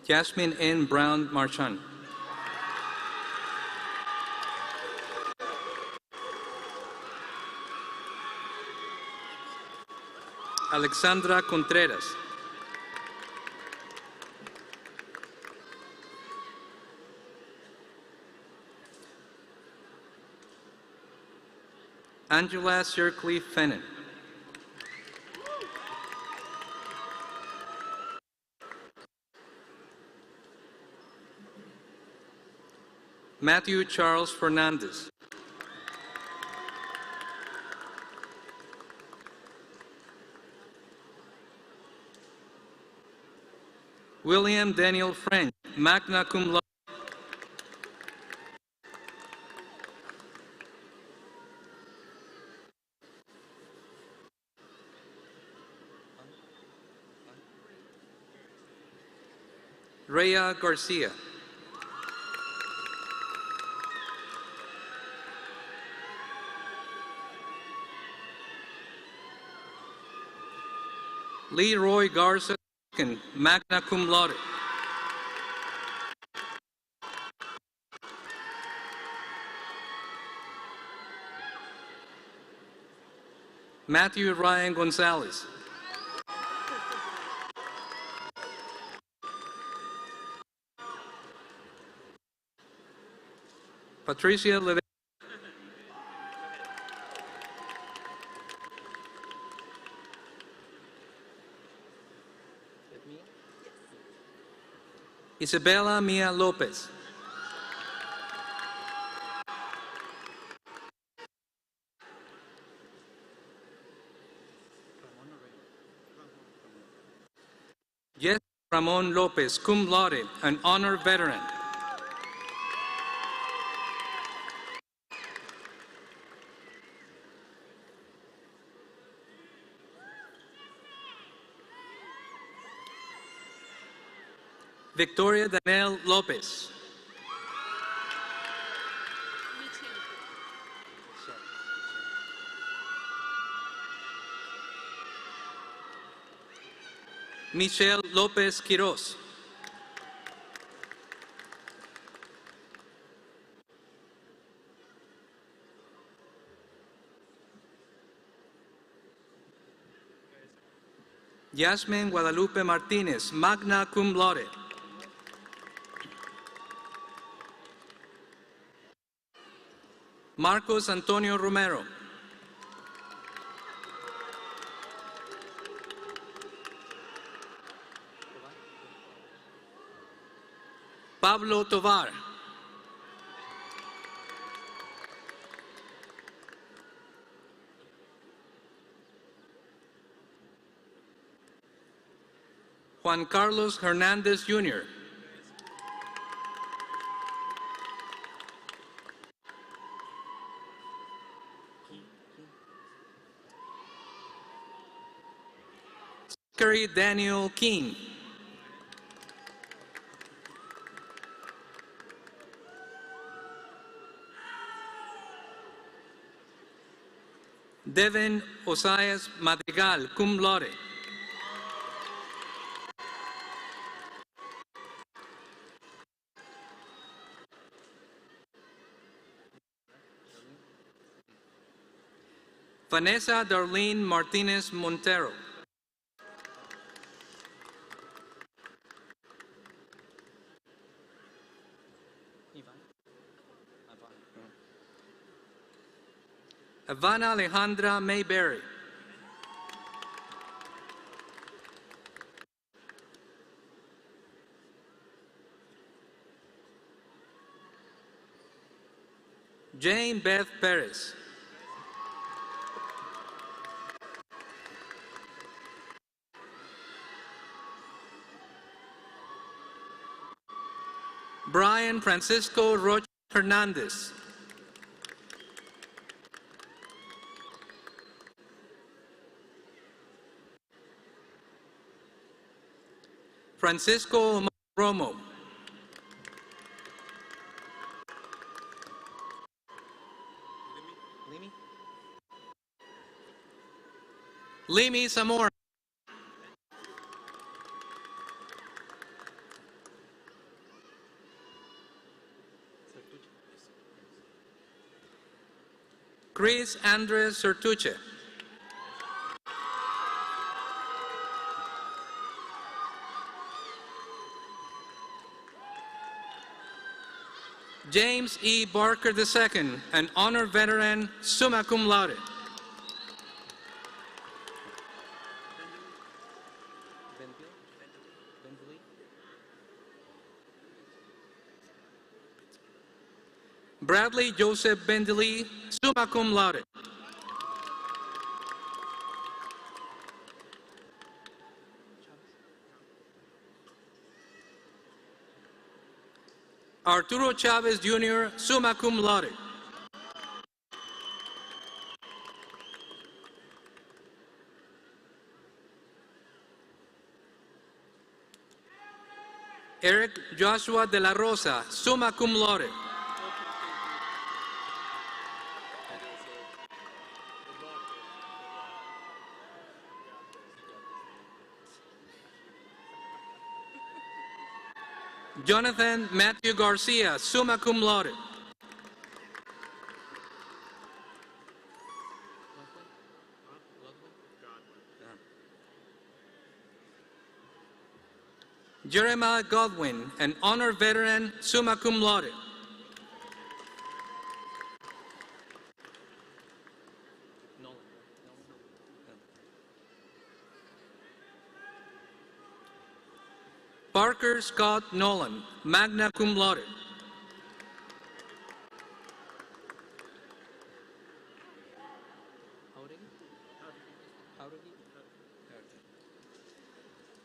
Jasmine N. Brown Marchand. Alexandra Contreras. Angela Sircliffe Fennon. Matthew Charles Fernandez. William Daniel French, magna cum laude. Rhea Garcia. Leroy Garza, magna cum laude. Matthew Ryan Gonzalez. Patricia Lede. Isabella Mia Lopez. Yes, Ramon Lopez, cum laude, an honor veteran. Victoria Danel Lopez. Michelle Lopez Quiroz. Yasmin Guadalupe Martinez, magna cum laude. Marcos Antonio Romero. Pablo Tovar. Juan Carlos Hernandez Jr. Zachary Daniel King. Devin Osias Madrigal, cum laude. Vanessa Darlene Martinez Montero. Ivana Alejandra Mayberry. Jane Beth Perez. Brian Francisco Rocha Hernandez. Francisco Romo. Limi Zamora. Chris Andres Sertuche. James E. Barker II, an honor veteran, summa cum laude. Bradley Joseph Bendeley, summa cum laude. Arturo Chavez Jr., summa cum laude. Eric Joshua de la Rosa, summa cum laude. Jonathan Matthew Garcia, summa cum laude. Jeremiah Godwin, an honor veteran, summa cum laude. Parker Scott Nolan, magna cum laude.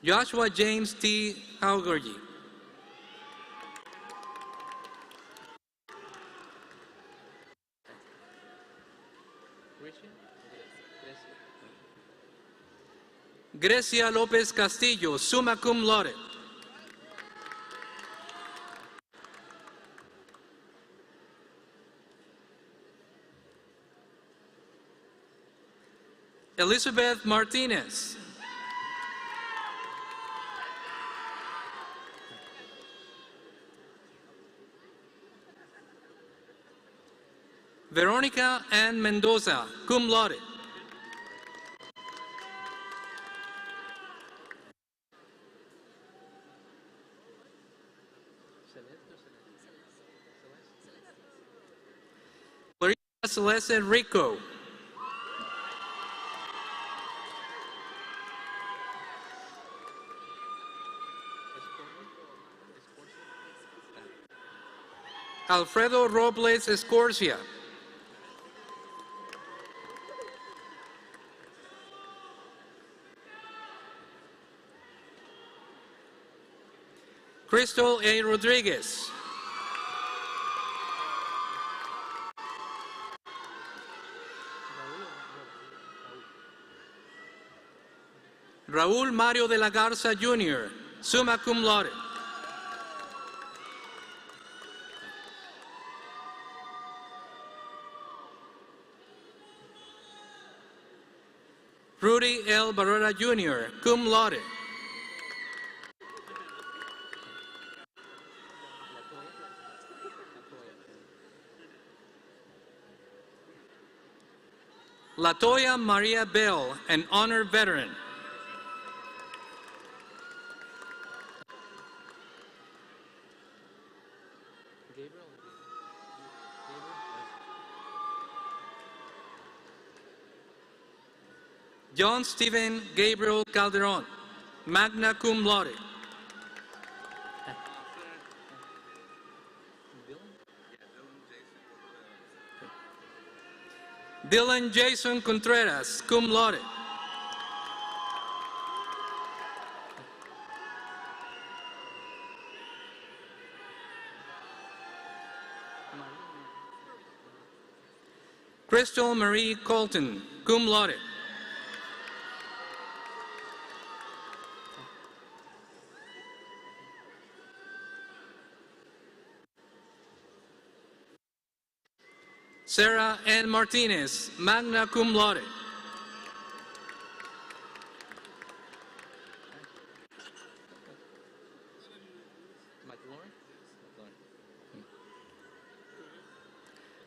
Joshua James T. Haugergy. Grecia Lopez Castillo, summa cum laude. Elizabeth Martinez. Veronica Ann Mendoza, cum laude. Maria Celeste Rico. Alfredo Robles Escorcia. Crystal A. Rodriguez. Raúl Mario de la Garza Jr., summa cum laude. Rudy L. Barrera Jr., cum laude. Latoya Maria Bell, an honor veteran. John Stephen Gabriel Calderon, magna cum laude. Dylan Jason Contreras, cum laude. Crystal Marie Colton, cum laude. Sarah Ann Martinez, magna cum laude.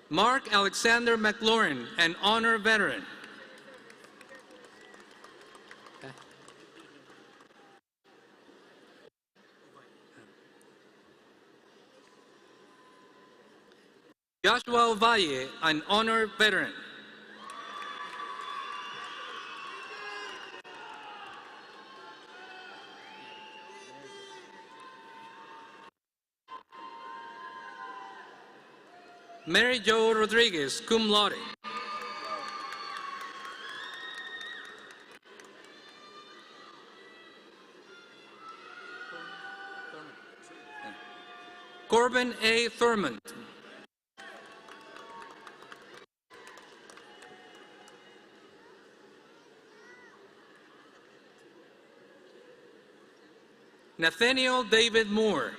Mark Alexander McLaurin, an honor veteran. Joshua Valle, an honor veteran. Mary Jo Rodriguez, cum laude. Corbin A. Thurmond. Nathaniel David Moore.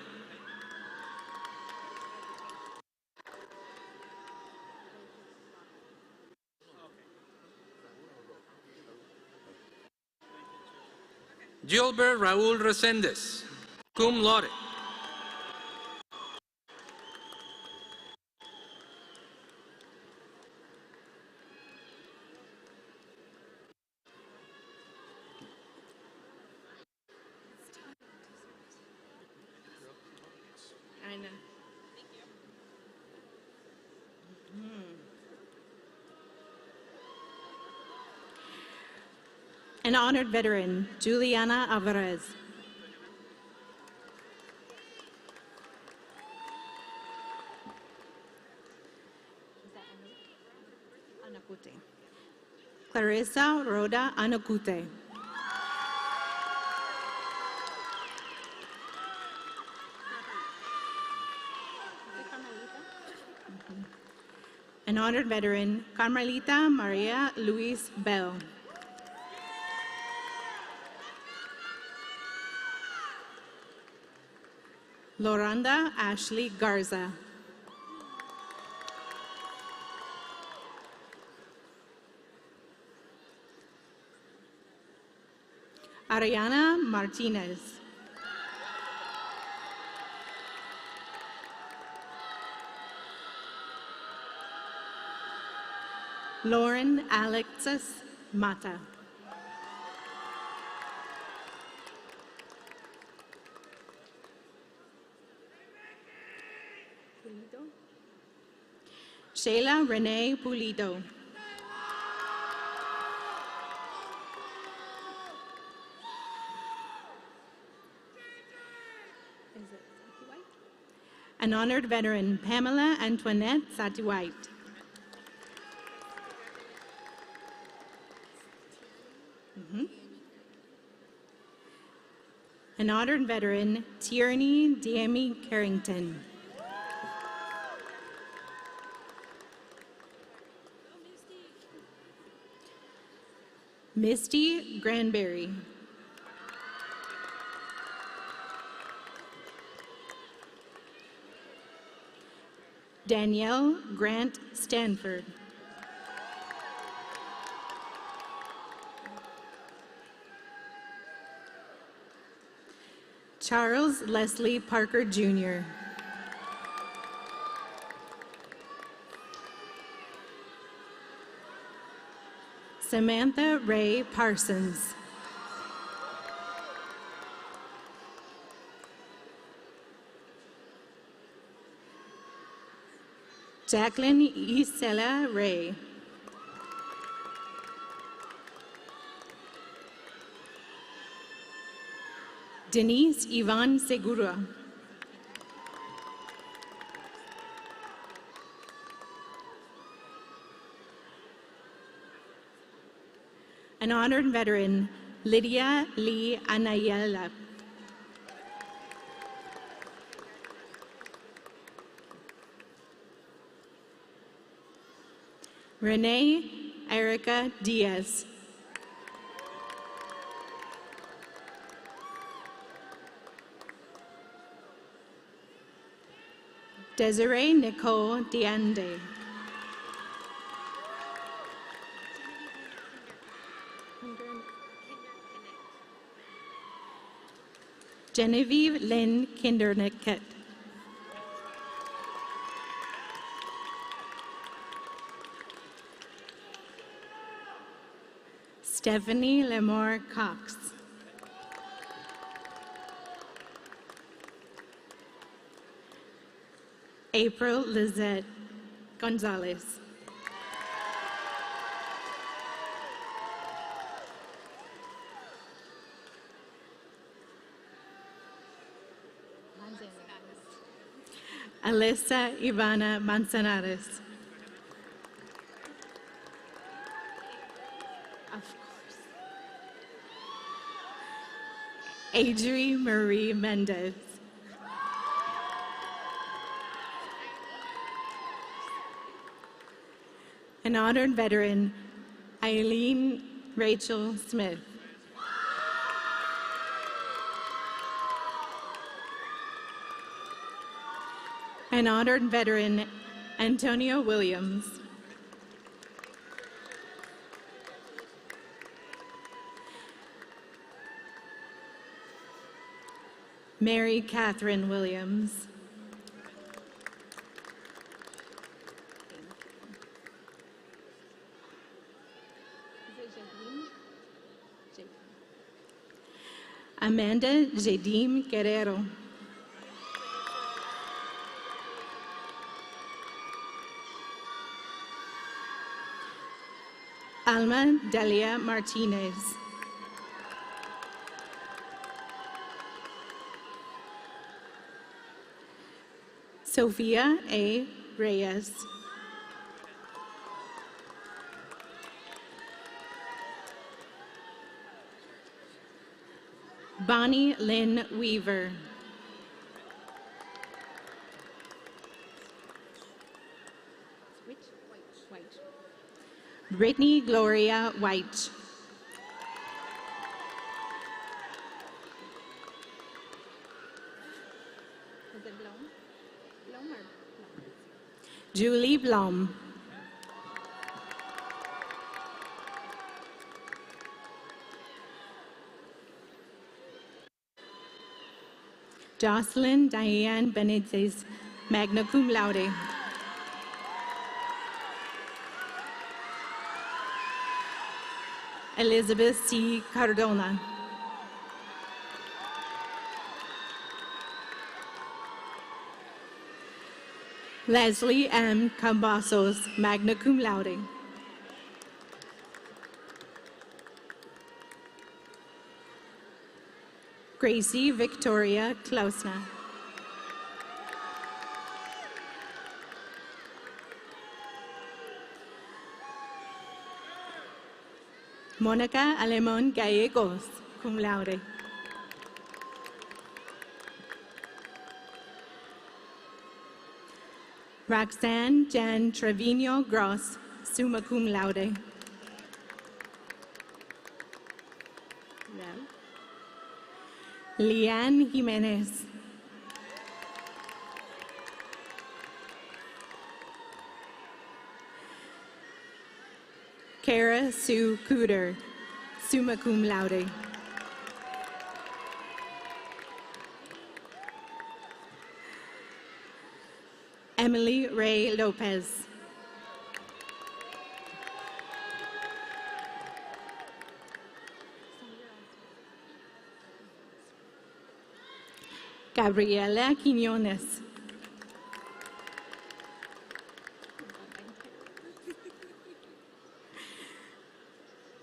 Gilbert Raul Resendez, cum laude. I know. An honored veteran, Juliana Alvarez. Clarissa Rhoda Anacute. An honored veteran, Carmelita Maria Luis Bell. Loranda Ashley Garza. Ariana Martinez. Lauren Alexis Mata. Shayla Renee Pulido. An honored veteran, Pamela Antoinette Sati-White. An honored veteran, Tierney Diemi Carrington. Misty Granberry. Danielle Grant Stanford. Charles Leslie Parker Jr. Samantha Ray Parsons. Jacqueline Isela Ray. Denise Ivan Segura. An honored veteran, Lydia Lee Anayala. Renee Erica Diaz. Desiree Nicole Diande. Genevieve Lynn Kindernicket. Stephanie Lemore Cox. April Lizette Gonzalez. Alyssa Ivana Manzanares. Of course. Adri Marie Mendez. An honored veteran, Eileen Rachel Smith. An honored veteran, Antonio Williams. Mary Catherine Williams. Amanda Jadim Guerrero. Alma Delia Martinez. Sofia A. Reyes. Bonnie Lynn Weaver. Brittany Gloria White. Julie Blom. Jocelyn Diane Benitez, magna cum laude. Elizabeth C. Cardona. Leslie M. Cambasos, magna cum laude. Gracie Victoria Klausner. Monica Alemón Gallegos, cum laude. Roxanne Jan Trevino Gross, summa cum laude. Leanne Jimenez. Kara Sue Cooter, summa cum laude. Emily Ray Lopez. Gabriela Quiñones.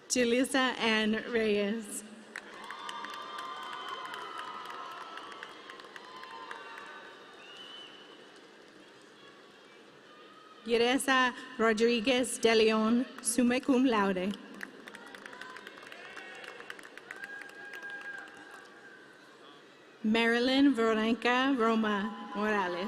Julissa Ann Reyes. Yeresa Rodriguez de Leon, summa cum laude. Marilyn Veronica Roma Morales.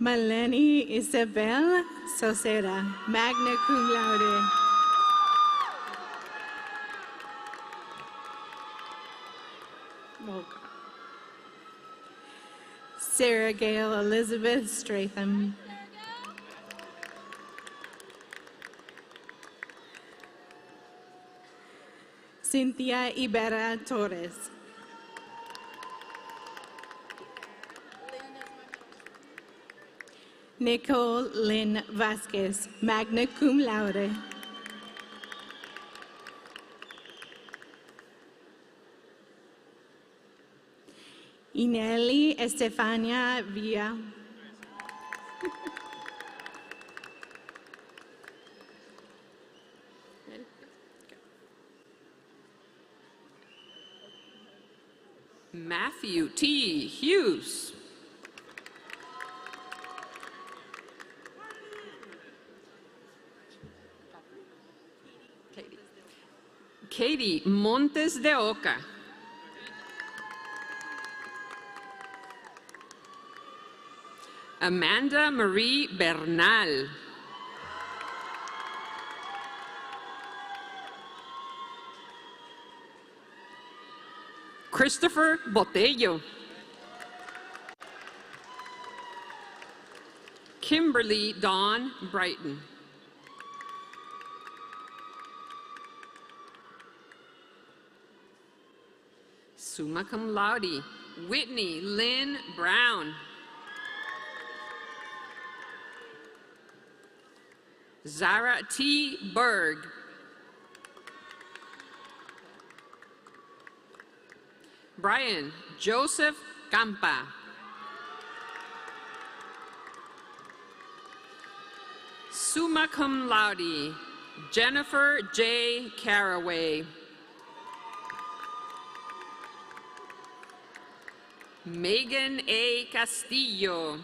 Maleni Isabel Sosera, magna cum laude. Sarah Gail Elizabeth Stratham. Cynthia Iberra Torres. Nicole Lynn Vasquez, magna cum laude. Ineli Estefania Villa. Matthew T. Hughes. Katie Montes de Oca. Amanda Marie Bernal. Christopher Botello. Kimberly Dawn Brighton. Summa cum laude, Whitney Lynn Brown. Zara T. Berg. Brian Joseph Campa. Summa cum laude, Jennifer J. Caraway. Megan A. Castillo.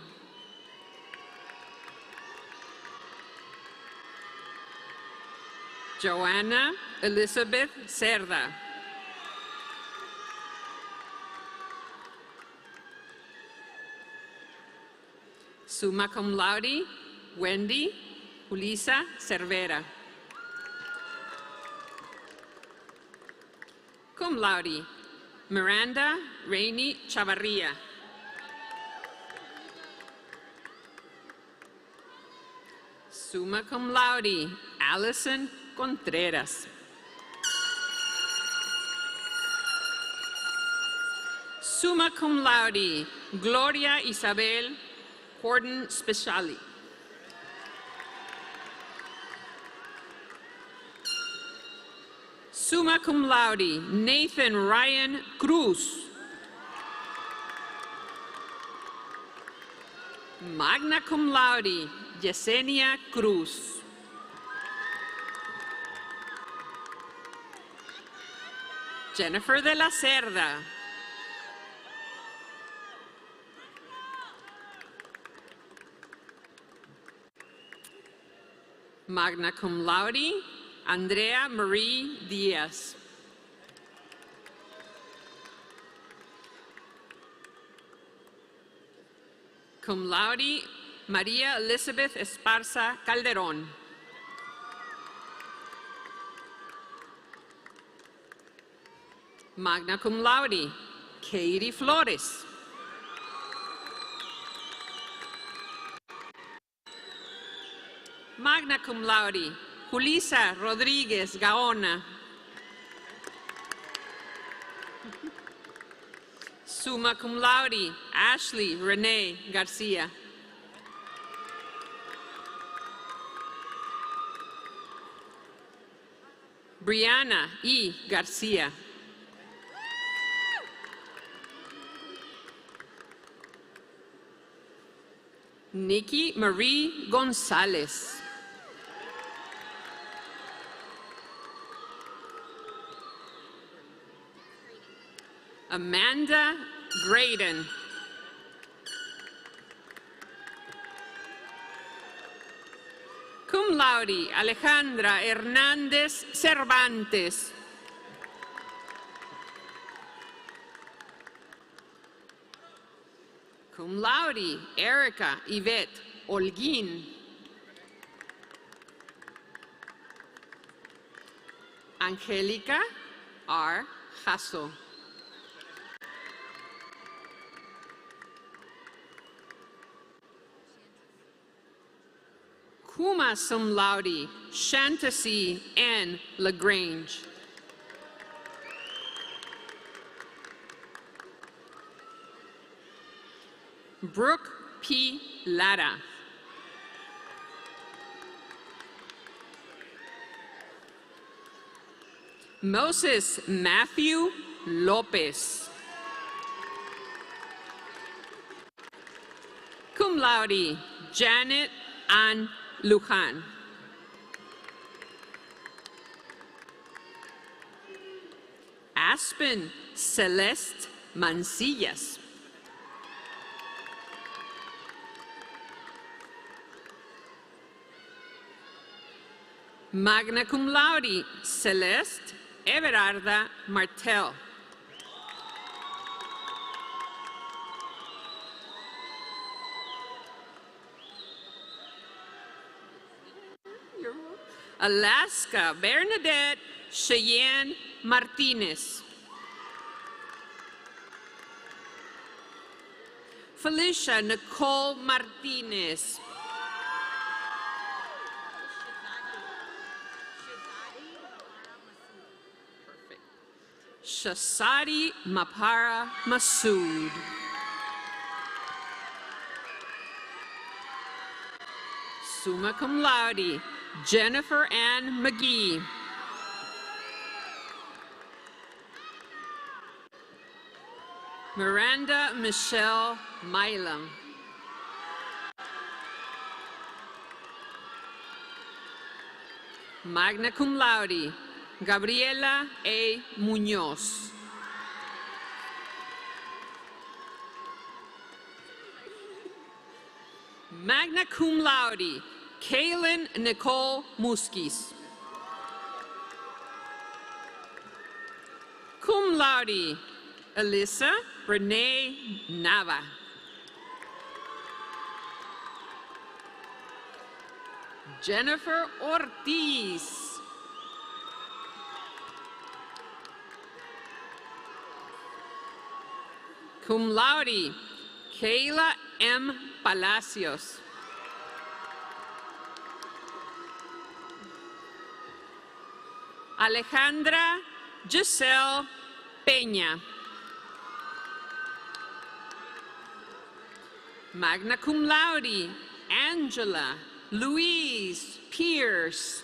Joanna Elizabeth Cerda. Summa cum laude, Wendy Julissa Cervera. Cum laude, Miranda Rainey Chavarria. Summa cum laude, Allison Contreras. Summa cum laude, Gloria Isabel Corden Speciali. Summa cum laude, Nathan Ryan Cruz. Magna cum laude, Yesenia Cruz. Jennifer de la Cerda. Magna cum laude, Andrea Marie Diaz. Cum laude, Maria Elizabeth Esparza Calderón. Magna cum laude, Katie Flores. Magna cum laude, Julissa Rodríguez Gaona. Summa cum laude, Ashley Renee Garcia. Brianna E. Garcia. Nikki Marie Gonzalez. Amanda Graydon. Cum laude, Alejandra Hernández Cervantes. Cum laude, Erica Yvette Holguín. Angélica R. Jasso. Cum sum laude, Shantasy N. LaGrange. Brooke P. Lara. Moses Matthew Lopez. Cum laude, Janet Ann Lujan. Aspen Celeste Mancillas. Magna cum laude, Celeste Everarda Martel. Alaska Bernadette Cheyenne Martinez. Felicia Nicole Martinez. Shasadi Mapara Masood. Summa cum laude, Jennifer Ann McGee. Miranda Michelle Milam. Magna cum laude, Gabriela A. Muñoz. Magna cum laude, Kaylin Nicole Muskis. Cum laude, Alyssa Renee Nava. Jennifer Ortiz. Cum laude, Kayla M. Palacios. Alejandra Giselle Peña. Magna cum laude, Angela Louise Pierce.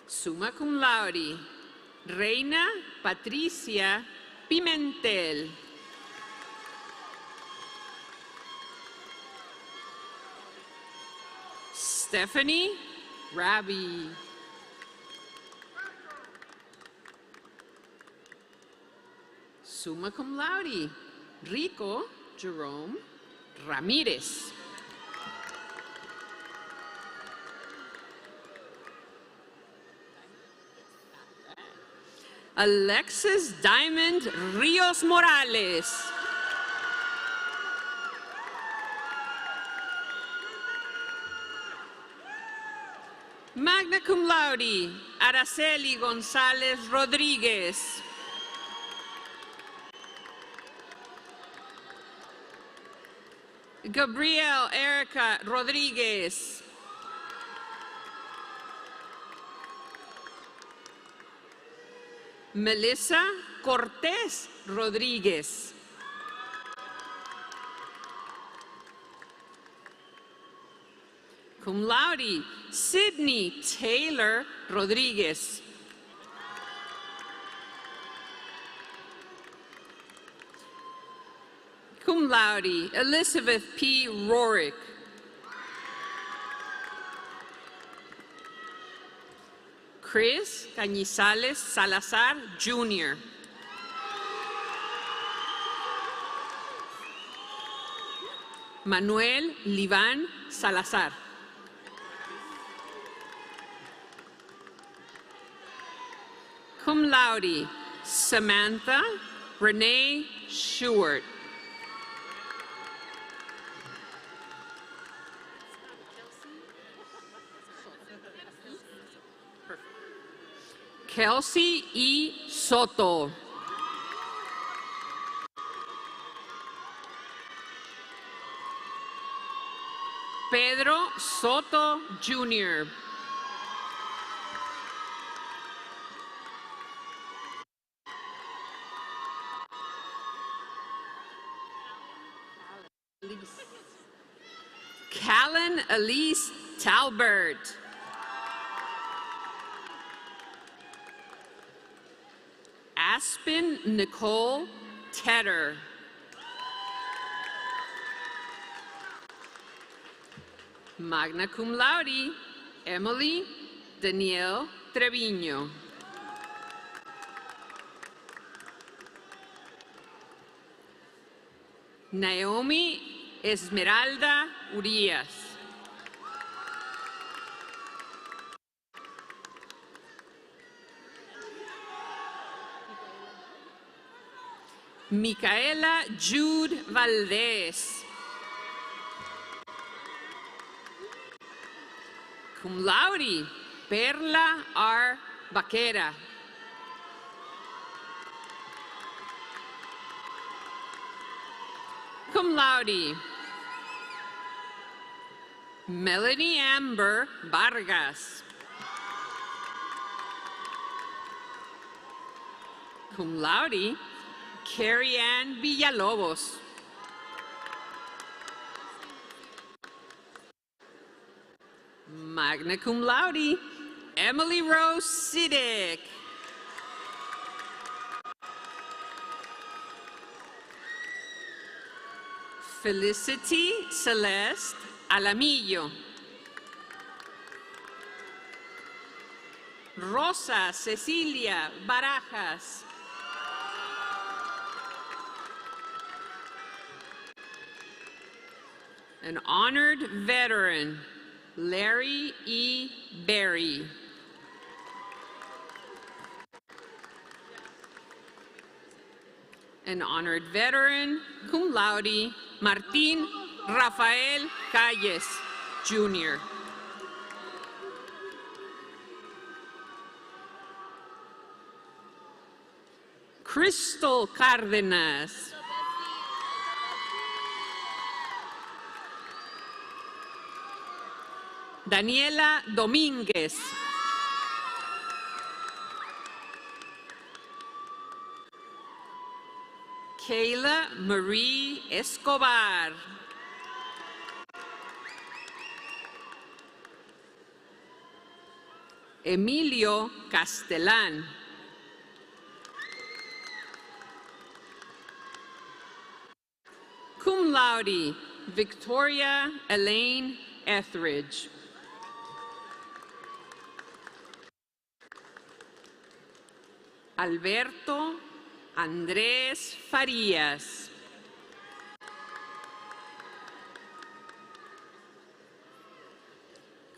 Summa cum laude, Reina Patricia Pimentel. Stephanie Rabi. Summa cum laude, Rico Jerome Ramirez. Alexis Diamond Rios Morales. Magna cum laude, Araceli González Rodríguez. Gabriel Erica Rodríguez. Melissa Cortés Rodríguez. Cum laude, Sydney Taylor Rodríguez. Cum laude, Elizabeth P. Rorick. Chris Cañizales Salazar, Jr. Manuel Liván Salazar. Cum laude, Samantha Renee Shewart. Kelsey E. Soto. Pedro Soto, Jr. Callan Elise Talbert. Aspen Nicole Tedder. Magna cum laude, Emily Danielle Trevino. Naomi Esmeralda Urias. Micaela Jude Valdez. Cum laude, Perla R. Vaquera. Cum laude, Melanie Amber Vargas. Cum laude, Carrie Ann Villalobos. Magna cum laude, Emily Rose Siddick. Felicity Celeste Alamillo. Rosa Cecilia Barajas. An honored veteran, Larry E. Berry. An honored veteran, cum laude, Martin Rafael Calles, Jr. Crystal Cardenas. Daniela Domínguez. Kayla Marie Escobar. Emilio Castellán. Cum laude, Victoria Elaine Etheridge. Alberto Andrés Farías.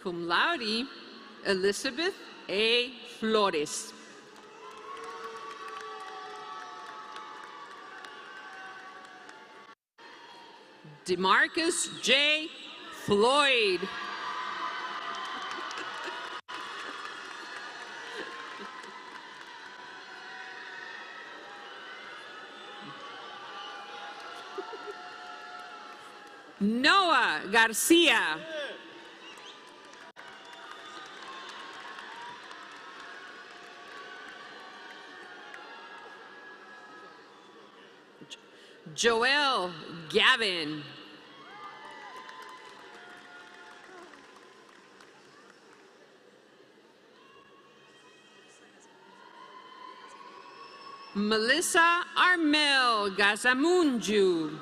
Cum laude, Elizabeth A. Flores. DeMarcus J. Floyd. Noah Garcia. Joel Gavin. Melissa Armel Gazamunju.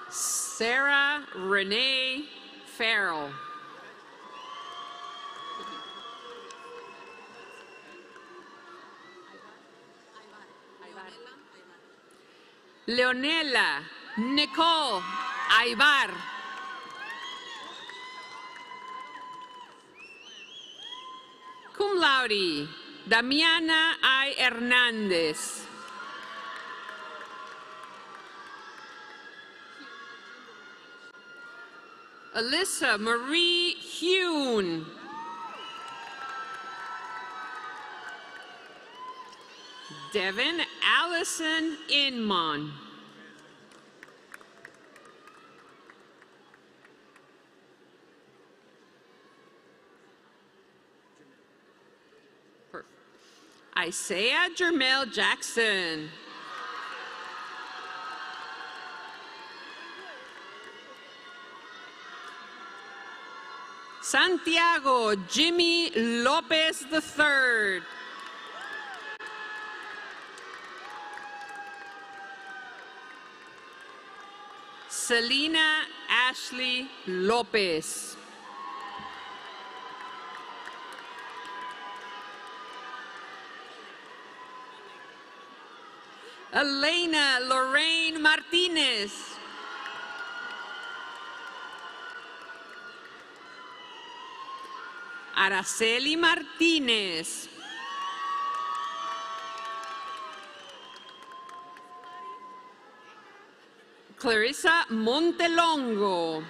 Sarah Renee Farrell. Leonela Nicole Aybar. Cum laude, Damiana I. Hernandez. Alyssa Marie Hune. Devin Allison Inman. Isaiah Jermel Jackson. Santiago Jimmy Lopez III. Selena Ashley Lopez. Elena Lorraine Martinez. Araceli Martinez. Clarissa Montelongo.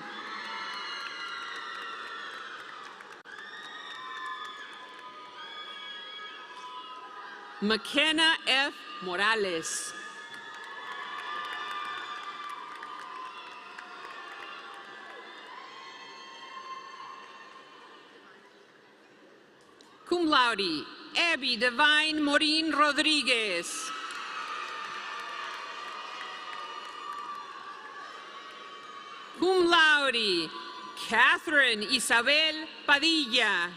McKenna F. Morales. Cum laude, Abby Divine Morin Rodriguez. Cum laude, Catherine Isabel Padilla.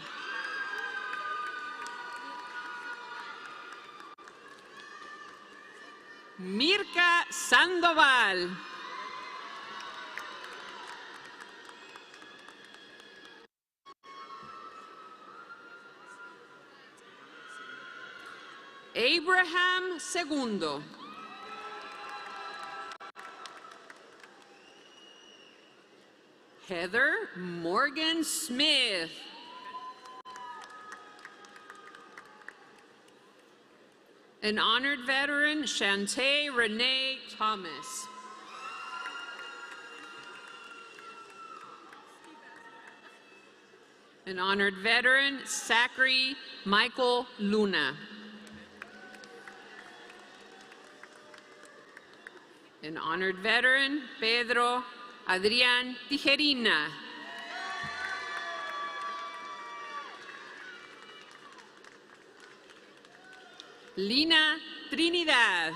Mirka Sandoval. Abraham Segundo. Heather Morgan Smith. An honored veteran, Shantae Renee Thomas. An honored veteran, Zachary Michael Luna. An honored veteran, Pedro Adrián Tijerina. Lina Trinidad.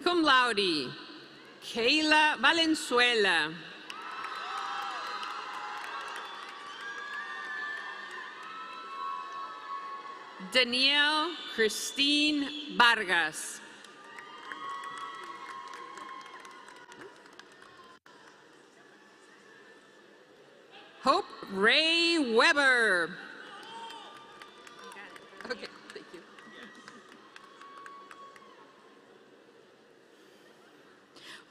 Cum laude, Kayla Valenzuela. Danielle Christine Vargas. Hope Ray Weber. Okay, thank you.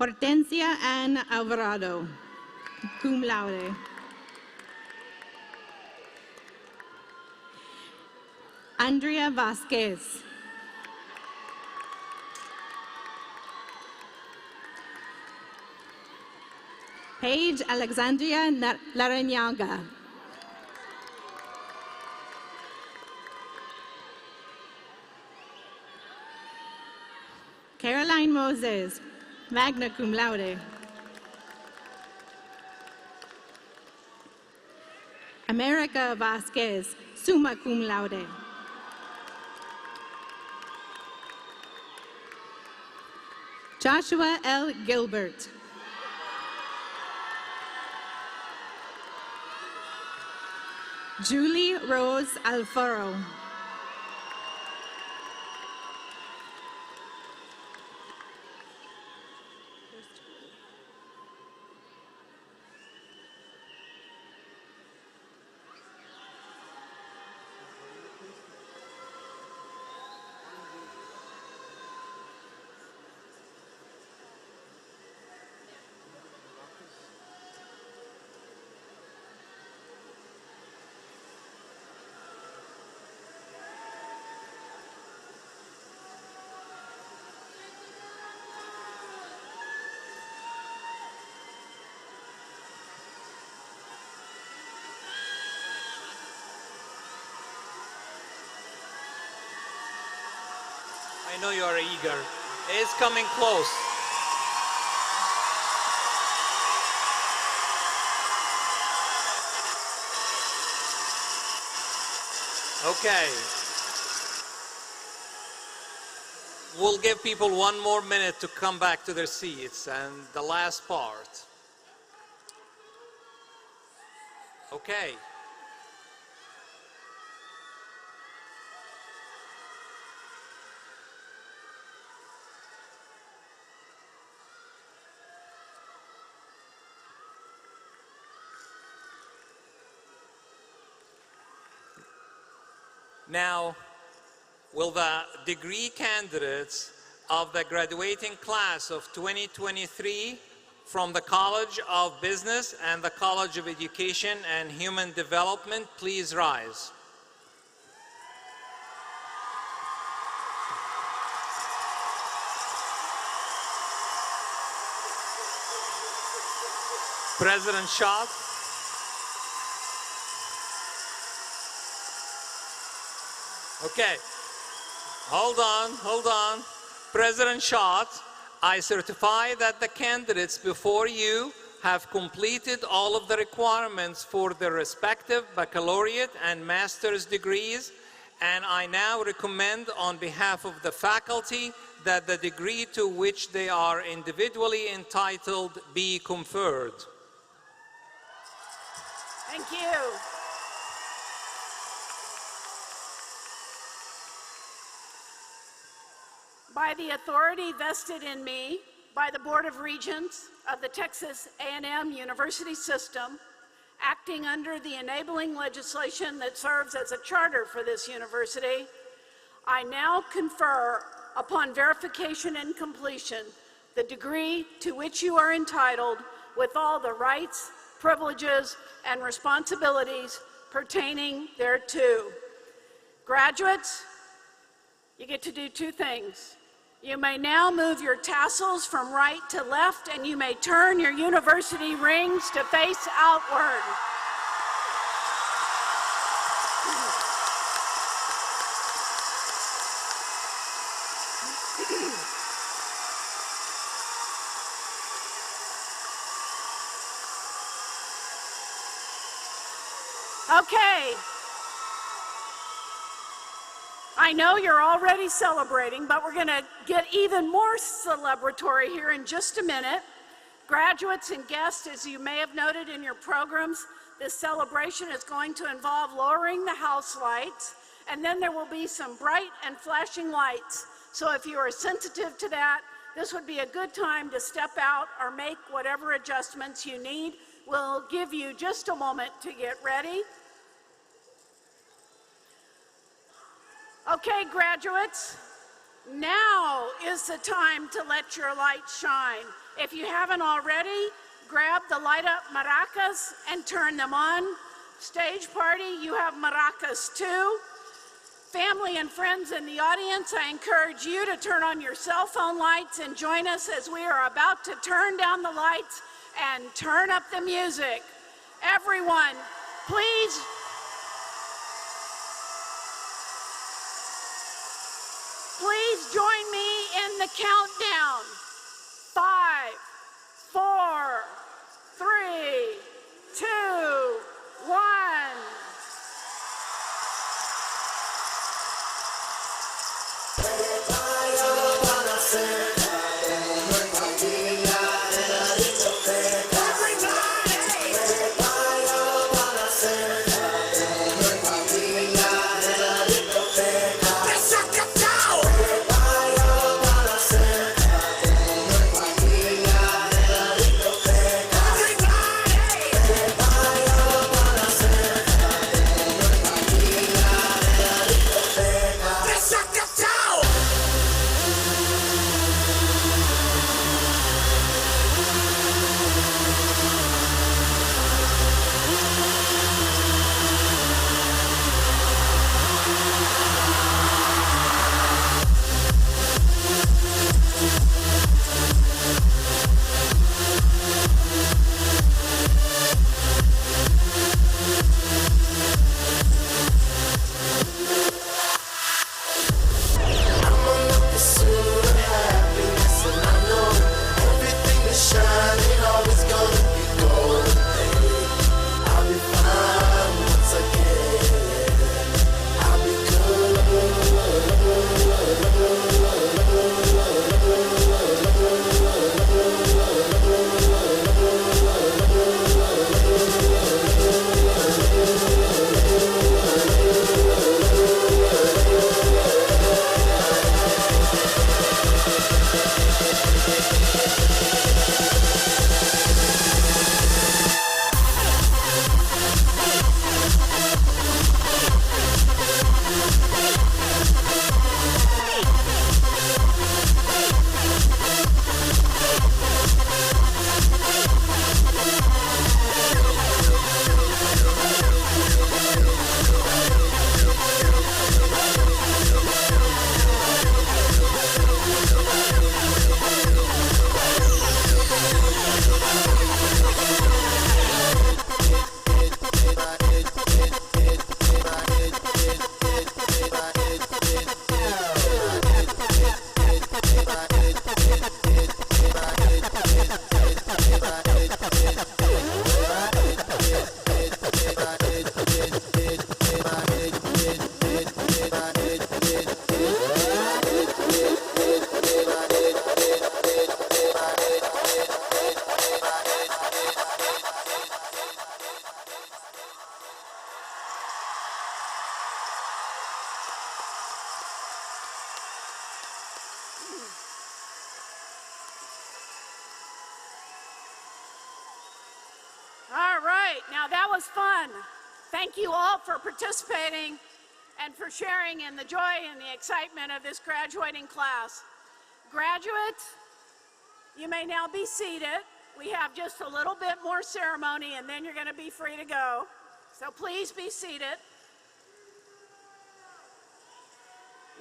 Hortensia Ann Alvarado, cum laude. Andrea Vasquez. Paige Alexandria Larrañaga. Caroline Moses, magna cum laude. America Vasquez, summa cum laude. Joshua L. Gilbert. Julie Rose Alfaro. I know you are eager. It's coming close. Okay. we'll give people 1 more minute to come back to their seats and the last part. Okay. Now, will the degree candidates of the graduating class of 2023 from the College of Business and the College of Education and Human Development please rise? President Schott. Okay, hold on. President Schott, I certify that the candidates before you have completed all of the requirements for their respective baccalaureate and master's degrees, and I now recommend on behalf of the faculty that the degree to which they are individually entitled be conferred. Thank you. By the authority vested in me by the Board of Regents of the Texas A&M University System, acting under the enabling legislation that serves as a charter for this university, I now confer upon verification and completion the degree to which you are entitled with all the rights, privileges, and responsibilities pertaining thereto. Graduates, you get to do 2 things. You may now move your tassels from right to left, and you may turn your university rings to face outward. Okay. I know you're already celebrating, but we're going to get even more celebratory here in just a minute. Graduates and guests, as you may have noted in your programs, this celebration is going to involve lowering the house lights, and then there will be some bright and flashing lights. So if you are sensitive to that, this would be a good time to step out or make whatever adjustments you need. We'll give you just a moment to get ready. Okay, graduates, now is the time to let your light shine. If you haven't already, grab the light up maracas and turn them on. Stage party, you have maracas too. Family and friends in the audience, I encourage you to turn on your cell phone lights and join us as we are about to turn down the lights and turn up the music. Everyone, please join me in the countdown. 5, 4, 3, 2, 1. All right, now that was fun. Thank you all for participating and for sharing in the joy and the excitement of this graduating class. Graduates, you may now be seated. We have just a little bit more ceremony and then you're going to be free to go. So please be seated.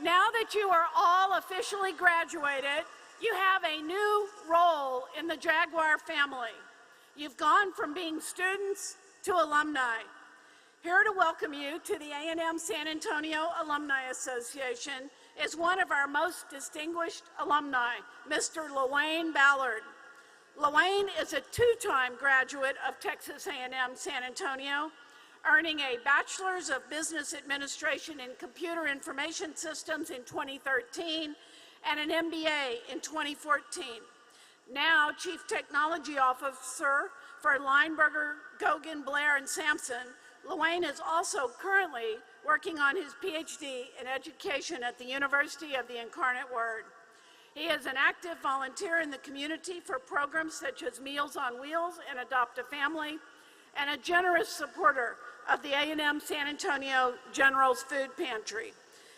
Now that you are all officially graduated, you have a new role in the Jaguar family. You've gone from being students to alumni. Here to welcome you to the A&M San Antonio Alumni Association is one of our most distinguished alumni, Mr. LaWayne Ballard. LaWayne is a two-time graduate of Texas A&M San Antonio, earning a Bachelor's of Business Administration in Computer Information Systems in 2013 and an MBA in 2014. Now Chief Technology Officer for Lineberger, Gogan, Blair, and Sampson, LaWayne is also currently working on his PhD in education at the University of the Incarnate Word. He is an active volunteer in the community for programs such as Meals on Wheels and Adopt a Family, and a generous supporter of the A&M San Antonio General's Food Pantry.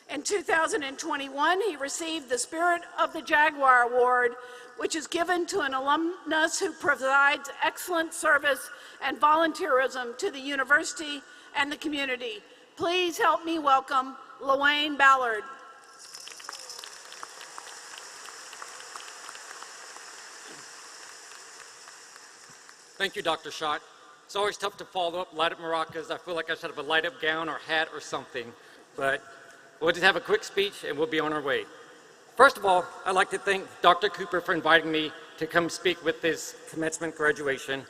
In 2021, he received the Spirit of the Jaguar Award, which is given to an alumnus who provides excellent service and volunteerism to the university and the community. Please help me welcome LaWayne Ballard. Thank you, Dr. Schott. It's always tough to follow up, light up maracas. I feel like I should have a light up gown or hat or something, but we'll just have a quick speech and we'll be on our way. First of all, I'd like to thank Dr. Cooper for inviting me to come speak with this commencement graduation.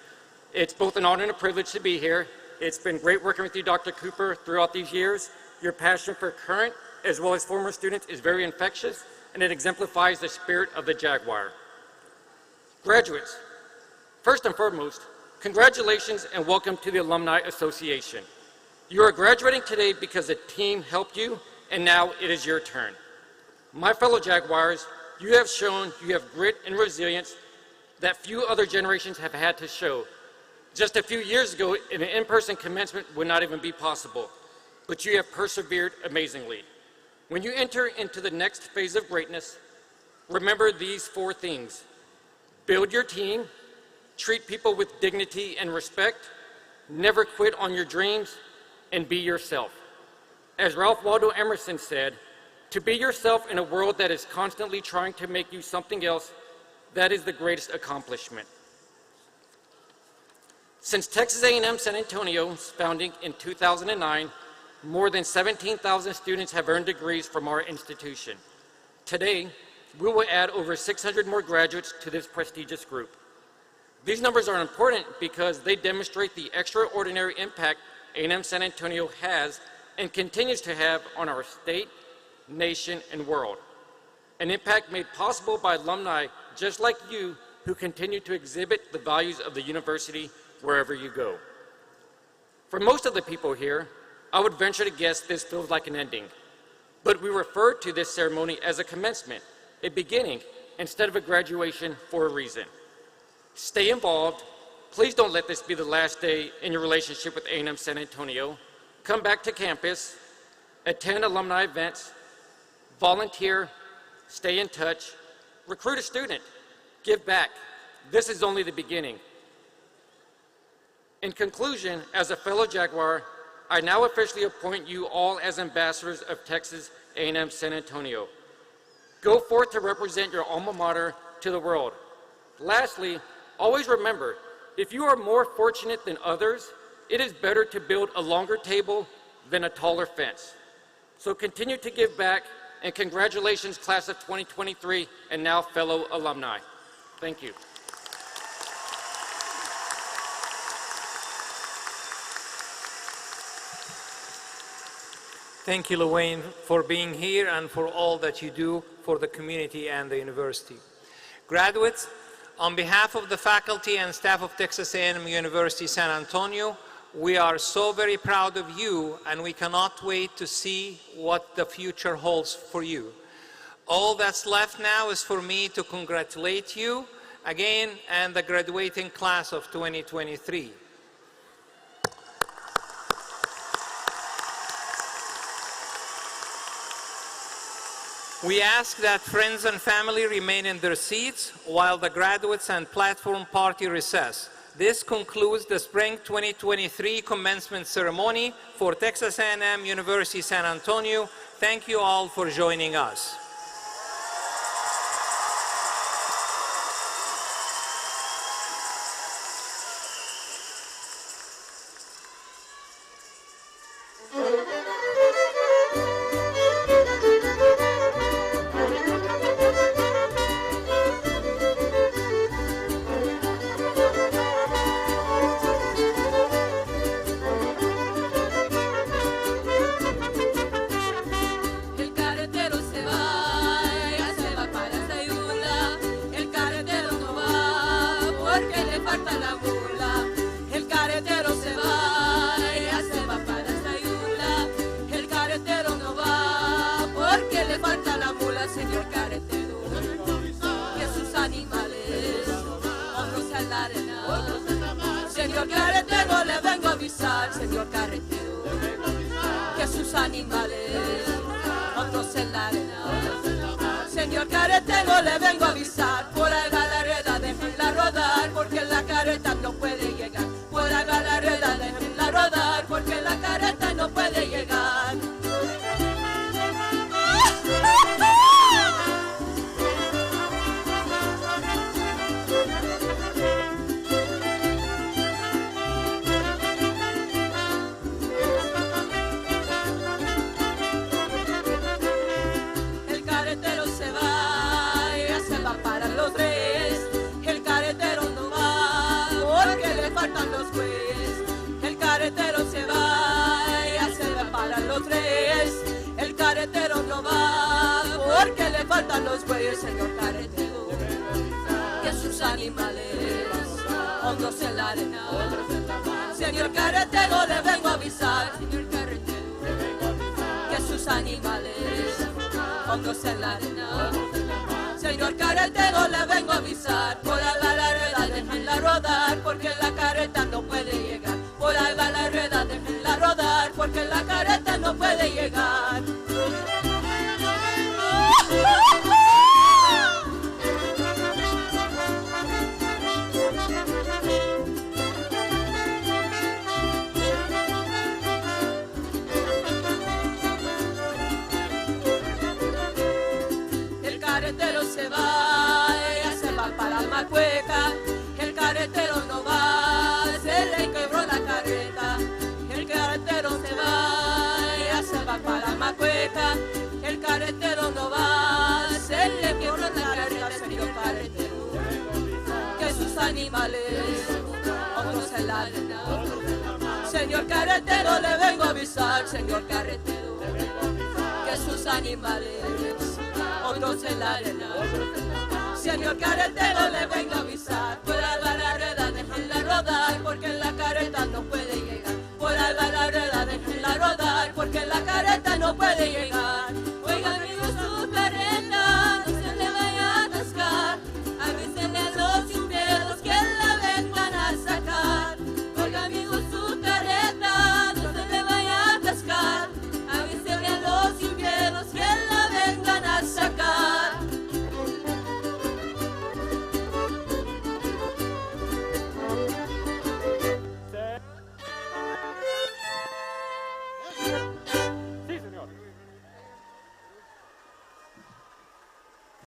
It's both an honor and a privilege to be here. It's been great working with you, Dr. Cooper, throughout these years. Your passion for current as well as former students is very infectious, and it exemplifies the spirit of the Jaguar. Graduates, first and foremost, congratulations and welcome to the Alumni Association. You are graduating today because the team helped you, and now it is your turn. My fellow Jaguars, you have shown you have grit and resilience that few other generations have had to show. Just a few years ago, an in-person commencement would not even be possible, but you have persevered amazingly. When you enter into the next phase of greatness, remember these four things: build your team, treat people with dignity and respect, never quit on your dreams, and be yourself. As Ralph Waldo Emerson said, to be yourself in a world that is constantly trying to make you something else, that is the greatest accomplishment. Since Texas A&M San Antonio's founding in 2009, more than 17,000 students have earned degrees from our institution. Today, we will add over 600 more graduates to this prestigious group. These numbers are important because they demonstrate the extraordinary impact A&M San Antonio has and continues to have on our state, nation, and world. An impact made possible by alumni just like you who continue to exhibit the values of the university wherever you go. For most of the people here, I would venture to guess this feels like an ending, but we refer to this ceremony as a commencement, a beginning, instead of a graduation for a reason. Stay involved. Please don't let this be the last day in your relationship with A&M San Antonio. Come back to campus, attend alumni events, volunteer, stay in touch, recruit a student, give back. This is only the beginning. In conclusion, as a fellow Jaguar, I now officially appoint you all as ambassadors of Texas A&M San Antonio. Go forth to represent your alma mater to the world. Lastly, always remember, if you are more fortunate than others, it is better to build a longer table than a taller fence. So continue to give back, and congratulations, class of 2023, and now fellow alumni. Thank you. Thank you, Luane, for being here and for all that you do for the community and the university. Graduates, on behalf of the faculty and staff of Texas A&M University San Antonio, we are so very proud of you, and we cannot wait to see what the future holds for you. All that's left now is for me to congratulate you again and the graduating class of 2023. We ask that friends and family remain in their seats while the graduates and platform party recess. This concludes the Spring 2023 commencement ceremony for Texas A&M University San Antonio. Thank you all for joining us. Señor carretero, le vengo a avisar, señor carretero, que sus animales otros en la arena. Señor carretero, le vengo a avisar, por ahí va la rueda, déjenla rodar, porque la carreta no puede llegar. Por ahí va la rueda, déjenla rodar, porque la carreta no puede llegar. El carretero no va porque le faltan los bueyes, señor carretero, que sus animales hondos en la arena. Señor carretero, le vengo a avisar, señor carretero, que sus animales hondos en la arena. Señor carretero, le vengo a avisar, por ahí va la rueda, déjenla rodar, porque la carreta no puede llegar. Por ahí va la rueda, déjenla rodar, porque la carreta no puede llegar. El carretero se va, ella se va para Almacueca. El carretero no va, se le quebró la carreta. El carretero se va, ella se va para Almacueca. El carretero no va, se le quebró la carreta, señor carretero, que sus animales otros en la arena. Señor carretero, le vengo a avisar, señor carretero, que sus animales otros en la arena. Señor carretero, le vengo a avisar, por ahí va la rueda, déjenla rodar, porque la carreta no puede llegar. Por ahí va la rueda, déjenla rodar, porque la carreta no puede llegar.